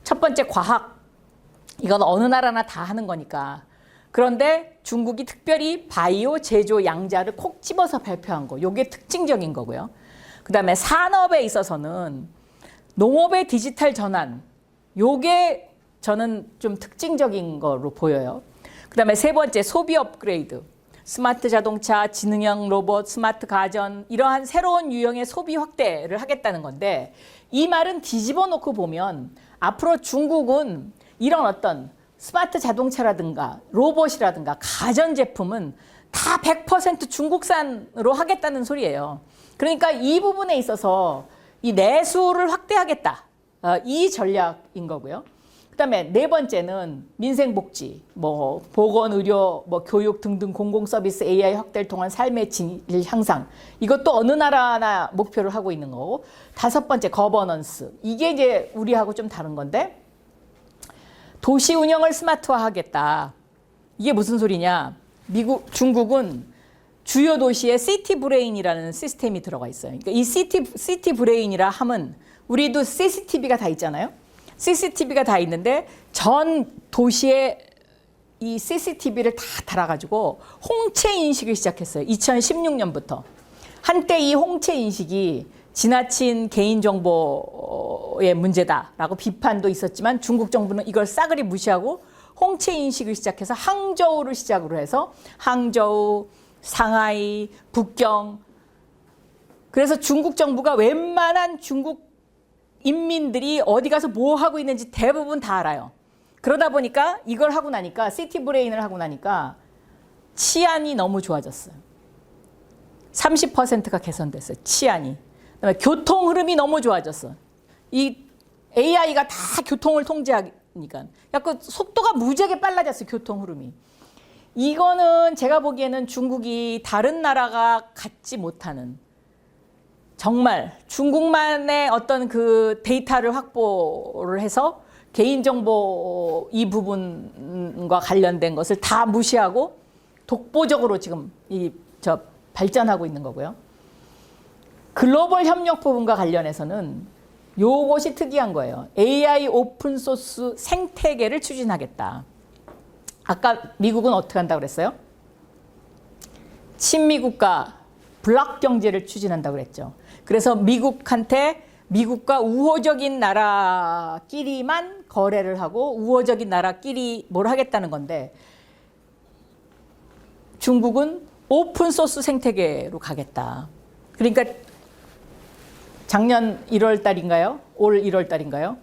첫 번째, 과학. 이건 어느 나라나 다 하는 거니까. 그런데 중국이 특별히 바이오, 제조, 양자를 콕 집어서 발표한 거. 이게 특징적인 거고요. 그 다음에 산업에 있어서는 농업의 디지털 전환. 요게 저는 좀 특징적인 거로 보여요. 그 다음에 세 번째, 소비 업그레이드. 스마트 자동차, 지능형 로봇, 스마트 가전, 이러한 새로운 유형의 소비 확대를 하겠다는 건데, 이 말은 뒤집어 놓고 보면 앞으로 중국은 이런 어떤 스마트 자동차라든가 로봇이라든가 가전제품은 다 100% 중국산으로 하겠다는 소리예요. 그러니까 이 부분에 있어서 이 내수를 확대하겠다. 이 전략인 거고요. 그다음에 네 번째는 민생복지, 뭐 보건, 의료, 뭐 교육 등등 공공서비스 AI 확대를 통한 삶의 질 향상. 이것도 어느 나라나 목표를 하고 있는 거고. 다섯 번째, 거버넌스. 이게 이제 우리하고 좀 다른 건데, 도시 운영을 스마트화하겠다. 이게 무슨 소리냐? 중국은 주요 도시에 시티 브레인이라는 시스템이 들어가 있어요. 그러니까 이 시티 브레인이라 함은 우리도 CCTV가 다 있잖아요. CCTV가 다 있는데 전 도시에 이 CCTV를 다 달아가지고 홍채 인식을 시작했어요. 2016년부터. 한때 이 홍채 인식이 지나친 개인정보의 문제다라고 비판도 있었지만 중국 정부는 이걸 싸그리 무시하고 홍채 인식을 시작해서 항저우를 시작으로 해서 항저우, 상하이, 북경. 그래서 중국 정부가 웬만한 중국 인민들이 어디 가서 뭐 하고 있는지 대부분 다 알아요. 그러다 보니까 이걸 하고 나니까, 시티 브레인을 하고 나니까 치안이 너무 좋아졌어요. 30%가 개선됐어요. 치안이. 그다음에 교통 흐름이 너무 좋아졌어. 이 AI가 다 교통을 통제하니까 약간 속도가 무지하게 빨라졌어요. 교통 흐름이. 이거는 제가 보기에는 중국이 다른 나라가 갖지 못하는, 정말 중국만의 어떤 그 데이터를 확보를 해서 개인정보 이 부분과 관련된 것을 다 무시하고 독보적으로 지금 발전하고 있는 거고요. 글로벌 협력 부분과 관련해서는 요것이 특이한 거예요. AI 오픈소스 생태계를 추진하겠다. 아까 미국은 어떻게 한다고 그랬어요? 친미국가 블록 경제를 추진한다고 그랬죠. 그래서 미국과 우호적인 나라끼리만 거래를 하고 우호적인 나라끼리 뭘 하겠다는 건데, 중국은 오픈소스 생태계로 가겠다. 그러니까 작년 1월 달인가요? 올 1월 달인가요?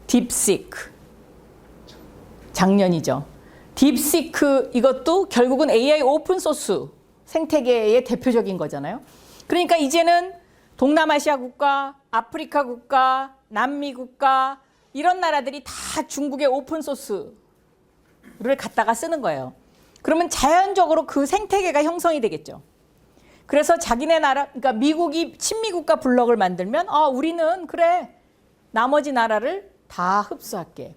딥시크. 작년이죠. 딥시크 이것도 결국은 AI 오픈 소스 생태계의 대표적인 거잖아요. 그러니까 이제는 동남아시아 국가, 아프리카 국가, 남미 국가 이런 나라들이 다 중국의 오픈 소스를 갖다가 쓰는 거예요. 그러면 자연적으로 그 생태계가 형성이 되겠죠. 그래서 자기네 나라, 그러니까 미국이 친미국가 블록을 만들면 우리는 그래 나머지 나라를 다 흡수할게.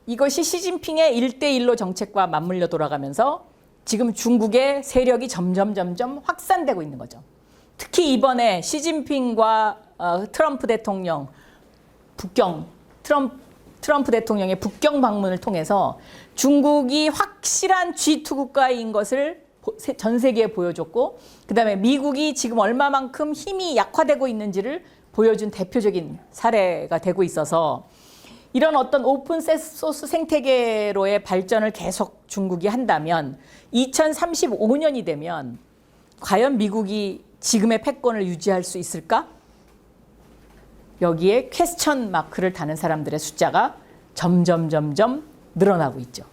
이것이 시진핑의 1대1로 정책과 맞물려 돌아가면서 지금 중국의 세력이 점점 확산되고 있는 거죠. 특히 이번에 시진핑과 트럼프 대통령 트럼프 대통령의 북경 방문을 통해서 중국이 확실한 G2 국가인 것을 전 세계에 보여줬고, 그다음에 미국이 지금 얼마만큼 힘이 약화되고 있는지를 보여준 대표적인 사례가 되고 있어서 이런 어떤 오픈 소스 생태계로의 발전을 계속 중국이 한다면 2035년이 되면 과연 미국이 지금의 패권을 유지할 수 있을까? 여기에 퀘스천 마크를 다는 사람들의 숫자가 점점 늘어나고 있죠.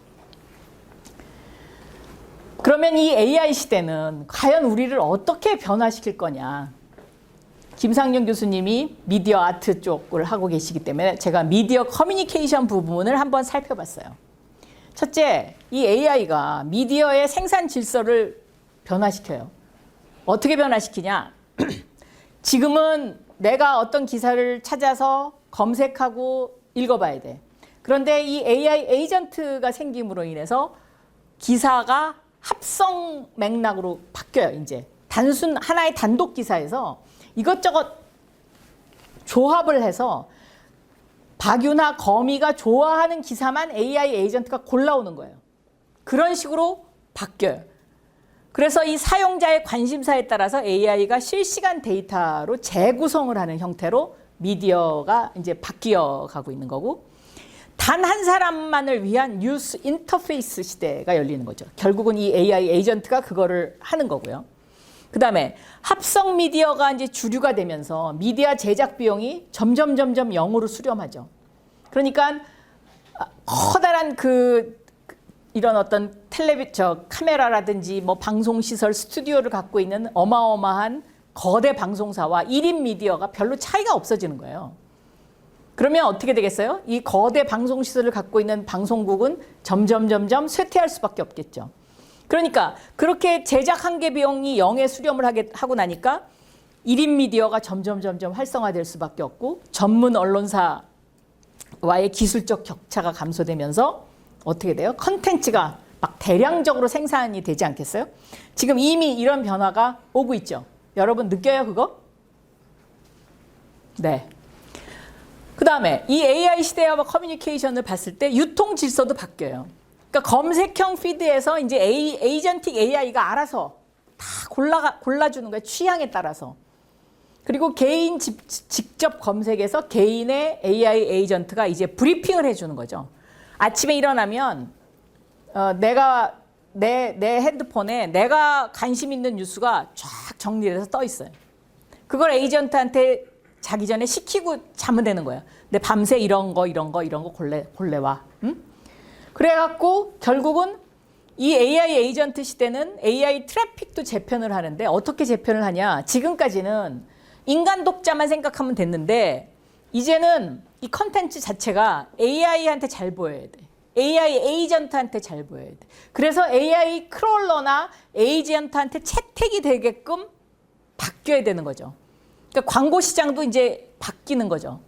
그러면 이 AI 시대는 과연 우리를 어떻게 변화시킬 거냐? 김상윤 교수님이 미디어 아트 쪽을 하고 계시기 때문에 제가 미디어 커뮤니케이션 부분을 한번 살펴봤어요. 첫째, 이 AI가 미디어의 생산 질서를 변화시켜요. 어떻게 변화시키냐? 지금은 내가 어떤 기사를 찾아서 검색하고 읽어봐야 돼. 그런데 이 AI 에이전트가 생김으로 인해서 기사가 합성 맥락으로 바뀌어요. 이제 단순 하나의 단독 기사에서 이것저것 조합을 해서 박유나 거미가 좋아하는 기사만 AI 에이전트가 골라오는 거예요. 그런 식으로 바뀌어요. 그래서 이 사용자의 관심사에 따라서 AI가 실시간 데이터로 재구성을 하는 형태로 미디어가 이제 바뀌어 가고 있는 거고, 단 한 사람만을 위한 뉴스 인터페이스 시대가 열리는 거죠. 결국은 이 AI 에이전트가 그거를 하는 거고요. 그 다음에 합성 미디어가 이제 주류가 되면서 미디어 제작 비용이 점점 0으로 수렴하죠. 그러니까 커다란 이런 어떤 카메라라든지 뭐 방송시설, 스튜디오를 갖고 있는 어마어마한 거대 방송사와 1인 미디어가 별로 차이가 없어지는 거예요. 그러면 어떻게 되겠어요? 이 거대 방송시설을 갖고 있는 방송국은 점점 쇠퇴할 수밖에 없겠죠. 그러니까 그렇게 제작 한계 비용이 0에 수렴을 하고 나니까 1인 미디어가 점점 활성화될 수밖에 없고, 전문 언론사와의 기술적 격차가 감소되면서 어떻게 돼요? 컨텐츠가 막 대량적으로 생산이 되지 않겠어요? 지금 이미 이런 변화가 오고 있죠. 여러분 느껴요, 그거? 네. 그 다음에 이 AI 시대와 커뮤니케이션을 봤을 때 유통 질서도 바뀌어요. 그러니까 검색형 피드에서 이제 에이전틱 AI가 알아서 다 골라주는 거예요. 취향에 따라서. 그리고 개인 직접 검색에서 개인의 AI 에이전트가 이제 브리핑을 해주는 거죠. 아침에 일어나면 내가 내 핸드폰에 내가 관심 있는 뉴스가 쫙 정리돼서 떠 있어요. 그걸 에이전트한테 자기 전에 시키고 자면 되는 거예요. 근데 밤새 이런 거 골래와. 응? 그래갖고 결국은 이 AI 에이전트 시대는 AI 트래픽도 재편을 하는데, 어떻게 재편을 하냐? 지금까지는 인간 독자만 생각하면 됐는데 이제는 이 컨텐츠 자체가 AI한테 잘 보여야 돼. AI 에이전트한테 잘 보여야 돼. 그래서 AI 크롤러나 에이전트한테 채택이 되게끔 바뀌어야 되는 거죠. 그러니까 광고 시장도 이제 바뀌는 거죠.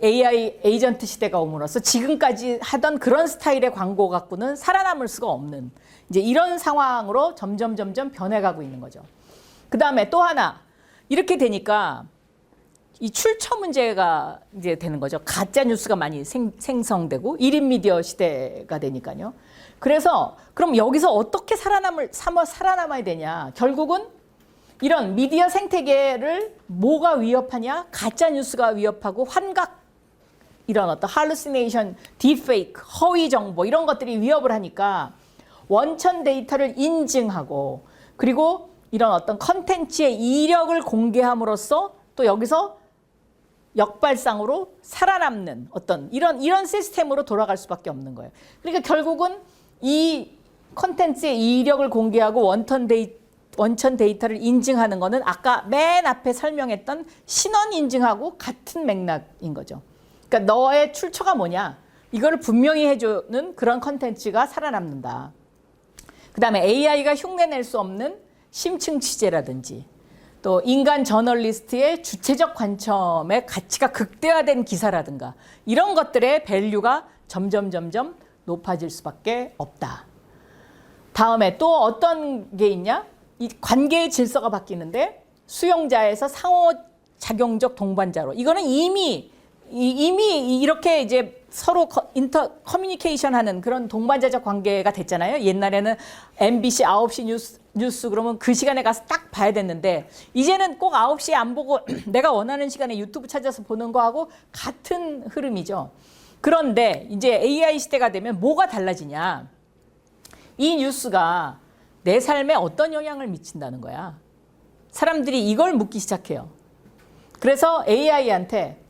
AI 에이전트 시대가 오므로써 지금까지 하던 그런 스타일의 광고 갖고는 살아남을 수가 없는 이제 이런 상황으로 점점 변해가고 있는 거죠. 그 다음에 또 하나, 이렇게 되니까 이 출처 문제가 이제 되는 거죠. 가짜 뉴스가 많이 생성되고 1인 미디어 시대가 되니까요. 그래서 그럼 여기서 어떻게 살아남아야 되냐? 결국은 이런 미디어 생태계를 뭐가 위협하냐? 가짜 뉴스가 위협하고 환각, 이런 어떤 할루시네이션, 딥페이크, 허위 정보 이런 것들이 위협을 하니까 원천 데이터를 인증하고, 그리고 이런 어떤 컨텐츠의 이력을 공개함으로써 또 여기서 역발상으로 살아남는 어떤 이런 시스템으로 돌아갈 수밖에 없는 거예요. 그러니까 결국은 이 콘텐츠의 이력을 공개하고 원천 데이터를 인증하는 거는 아까 맨 앞에 설명했던 신원 인증하고 같은 맥락인 거죠. 그러니까 너의 출처가 뭐냐? 이거를 분명히 해주는 그런 콘텐츠가 살아남는다. 그 다음에 AI가 흉내낼 수 없는 심층 취재라든지 또 인간 저널리스트의 주체적 관점의 가치가 극대화된 기사라든가 이런 것들의 밸류가 점점 높아질 수밖에 없다. 다음에 또 어떤 게 있냐? 이 관계의 질서가 바뀌는데 수용자에서 상호작용적 동반자로 이거는 이미 이렇게 이제 서로 커뮤니케이션 하는 그런 동반자적 관계가 됐잖아요. 옛날에는 MBC 9시 뉴스 그러면 그 시간에 가서 딱 봐야 됐는데 이제는 꼭 9시에 안 보고 내가 원하는 시간에 유튜브 찾아서 보는 거하고 같은 흐름이죠. 그런데 이제 AI 시대가 되면 뭐가 달라지냐? 이 뉴스가 내 삶에 어떤 영향을 미친다는 거야. 사람들이 이걸 묻기 시작해요. 그래서 AI한테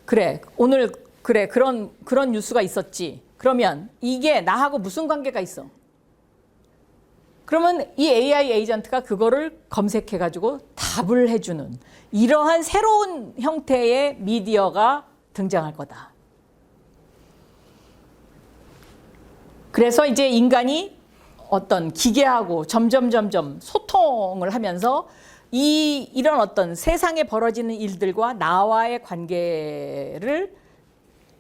그래 오늘 그래 그런 뉴스가 있었지. 그러면 이게 나하고 무슨 관계가 있어? 그러면 이 AI 에이전트가 그거를 검색해가지고 답을 해주는 이러한 새로운 형태의 미디어가 등장할 거다. 그래서 이제 인간이 어떤 기계하고 점점 소통을 하면서 이런 어떤 세상에 벌어지는 일들과 나와의 관계를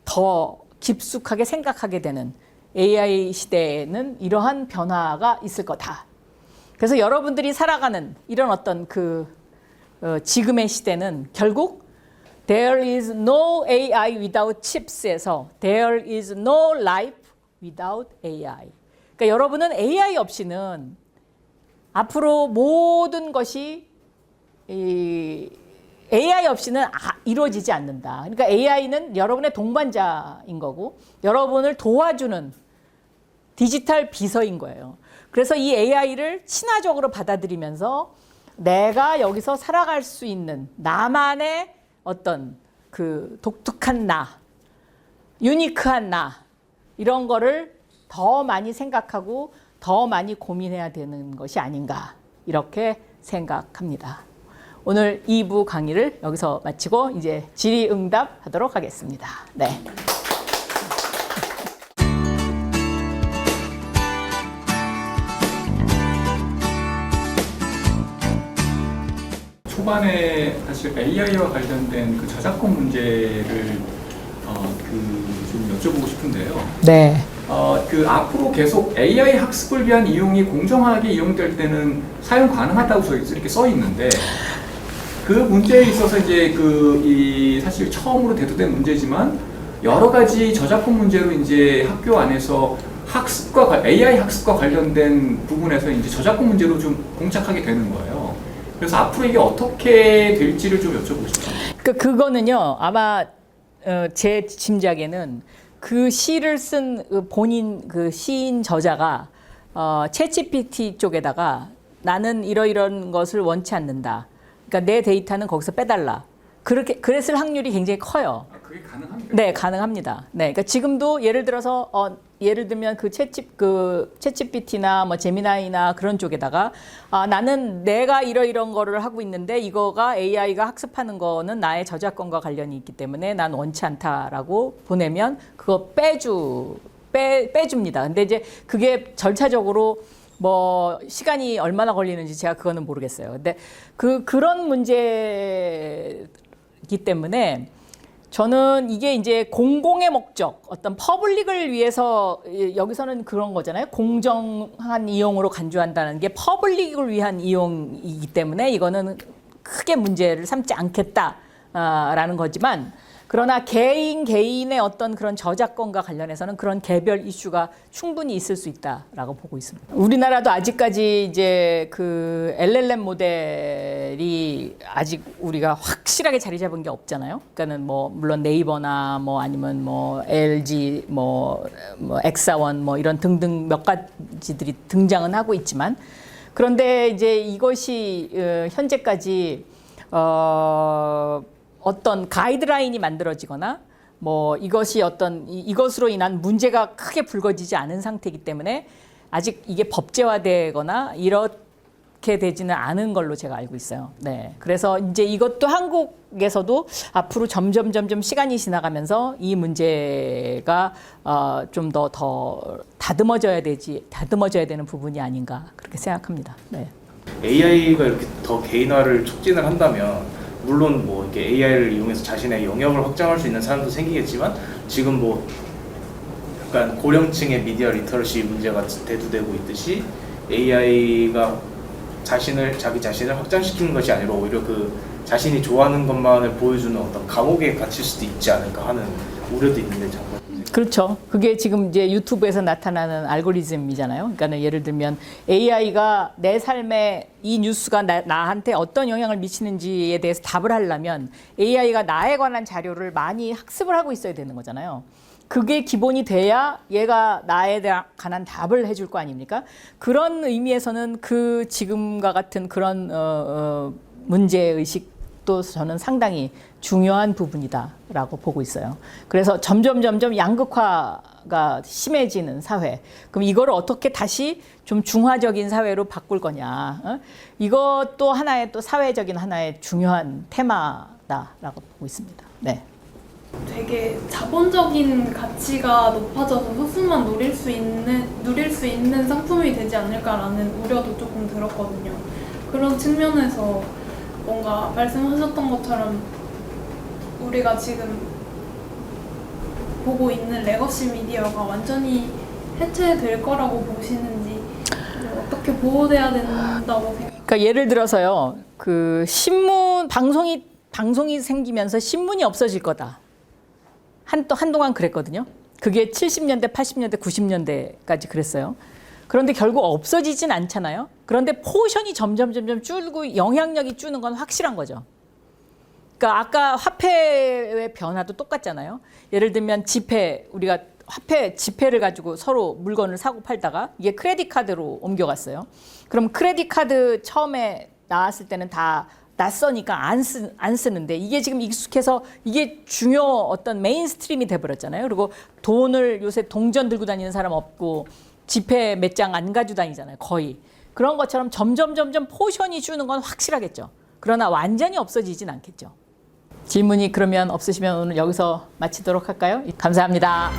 더 깊숙하게 생각하게 되는 AI 시대에는 이러한 변화가 있을 거다. 그래서 여러분들이 살아가는 이런 어떤 지금의 시대는 결국 There is no AI without chips에서 There is no life without AI. 그러니까 여러분은 AI 없이는 앞으로 모든 것이 AI 없이는 이루어지지 않는다. 그러니까 AI는 여러분의 동반자인 거고 여러분을 도와주는 디지털 비서인 거예요. 그래서 이 AI를 친화적으로 받아들이면서 내가 여기서 살아갈 수 있는 나만의 어떤 그 독특한 나, 유니크한 나 이런 거를 더 많이 생각하고 더 많이 고민해야 되는 것이 아닌가 이렇게 생각합니다. 오늘 2부 강의를 여기서 마치고 이제 질의응답 하도록 하겠습니다. 네. 초반에 사실 AI와 관련된 그 저작권 문제를 좀 여쭤보고 싶은데요. 네. 앞으로 계속 AI 학습을 위한 이용이 공정하게 이용될 때는 사용 가능하다고 이렇게 써 있는데 그 문제에 있어서 이제 사실 처음으로 대두된 문제지만 여러 가지 저작권 문제로 이제 학교 안에서 AI 학습과 관련된 부분에서 이제 저작권 문제로 좀 봉착하게 되는 거예요. 그래서 앞으로 이게 어떻게 될지를 좀 여쭤보고 싶습니다. 그거는요 아마 제 짐작에는 그 시를 쓴 본인 그 시인 저자가 챗GPT 쪽에다가 나는 이런 것을 원치 않는다. 그러니까 내 데이터는 거기서 빼달라. 그렇게 그랬을 확률이 굉장히 커요. 그게 가능합니까? 네, 가능합니다. 네, 그러니까 지금도 예를 들어서 예를 들면 그 챗GPT나 뭐 제미나이나 그런 쪽에다가 나는 내가 이런 거를 하고 있는데 이거가 AI가 학습하는 거는 나의 저작권과 관련이 있기 때문에 난 원치 않다라고 보내면 그거 빼줍니다. 근데 이제 그게 절차적으로 뭐 시간이 얼마나 걸리는지 제가 그거는 모르겠어요. 근데 그런 문제이기 때문에 저는 이게 이제 공공의 목적, 어떤 퍼블릭을 위해서 여기서는 그런 거잖아요. 공정한 이용으로 간주한다는 게 퍼블릭을 위한 이용이기 때문에 이거는 크게 문제를 삼지 않겠다라는 거지만 그러나 개인의 어떤 그런 저작권과 관련해서는 그런 개별 이슈가 충분히 있을 수 있다라고 보고 있습니다. 우리나라도 아직까지 이제 그 LLM 모델이 아직 우리가 확실하게 자리 잡은 게 없잖아요. 그러니까는 뭐 물론 네이버나 뭐 아니면 뭐 LG 뭐 엑사원 뭐 이런 등등 몇 가지들이 등장은 하고 있지만 그런데 이제 이것이 현재까지 어떤 가이드라인이 만들어지거나 뭐 이것이 어떤 이것으로 인한 문제가 크게 불거지지 않은 상태이기 때문에 아직 이게 법제화되거나 이렇게 되지는 않은 걸로 제가 알고 있어요. 네. 그래서 이제 이것도 한국에서도 앞으로 점점 시간이 지나가면서 이 문제가 좀 더 다듬어져야 되는 부분이 아닌가 그렇게 생각합니다. 네. AI가 이렇게 더 개인화를 촉진을 한다면 물론 뭐 이렇게 AI를 이용해서 자신의 영역을 확장할 수 있는 사람도 생기겠지만 지금 뭐 약간 고령층의 미디어 리터러시 문제가 대두되고 있듯이 AI가 자기 자신을 확장시키는 것이 아니라 오히려 그 자신이 좋아하는 것만을 보여주는 어떤 감옥에 갇힐 수도 있지 않을까 하는 우려도 있는데 잠깐. 그렇죠. 그게 지금 이제 유튜브에서 나타나는 알고리즘이잖아요. 그러니까 예를 들면 AI가 내 삶에 이 뉴스가 나한테 어떤 영향을 미치는지에 대해서 답을 하려면 AI가 나에 관한 자료를 많이 학습을 하고 있어야 되는 거잖아요. 그게 기본이 돼야 얘가 나에 관한 답을 해줄 거 아닙니까? 그런 의미에서는 그 지금과 같은 그런 문제의식도 저는 상당히 중요한 부분이다라고 보고 있어요. 그래서 점점 양극화가 심해지는 사회. 그럼 이거를 어떻게 다시 좀 중화적인 사회로 바꿀 거냐. 이것도 하나의 또 사회적인 하나의 중요한 테마다라고 보고 있습니다. 네. 되게 자본적인 가치가 높아져서 소수만 누릴 수 있는 상품이 되지 않을까라는 우려도 조금 들었거든요. 그런 측면에서 뭔가 말씀하셨던 것처럼 우리가 지금 보고 있는 레거시 미디어가 완전히 해체될 거라고 보시는지 어떻게 보호돼야 된다고 생각하세요? 그러니까 예를 들어서요, 그 신문 방송이 생기면서 신문이 없어질 거다. 한동안 그랬거든요. 그게 70년대, 80년대, 90년대까지 그랬어요. 그런데 결국 없어지진 않잖아요. 그런데 포션이 점점 줄고 영향력이 주는 건 확실한 거죠. 그러니까 아까 화폐의 변화도 똑같잖아요. 예를 들면 우리가 지폐를 가지고 서로 물건을 사고 팔다가 이게 크레딧 카드로 옮겨갔어요. 그럼 크레딧 카드 처음에 나왔을 때는 다 낯서니까 안 쓰는데 이게 지금 익숙해서 이게 어떤 메인스트림이 돼버렸잖아요. 그리고 돈을 요새 동전 들고 다니는 사람 없고 지폐 몇 장 안 가지고 다니잖아요. 거의. 그런 것처럼 점점 포션이 주는 건 확실하겠죠. 그러나 완전히 없어지진 않겠죠. 질문이 그러면 없으시면 오늘 여기서 마치도록 할까요? 감사합니다.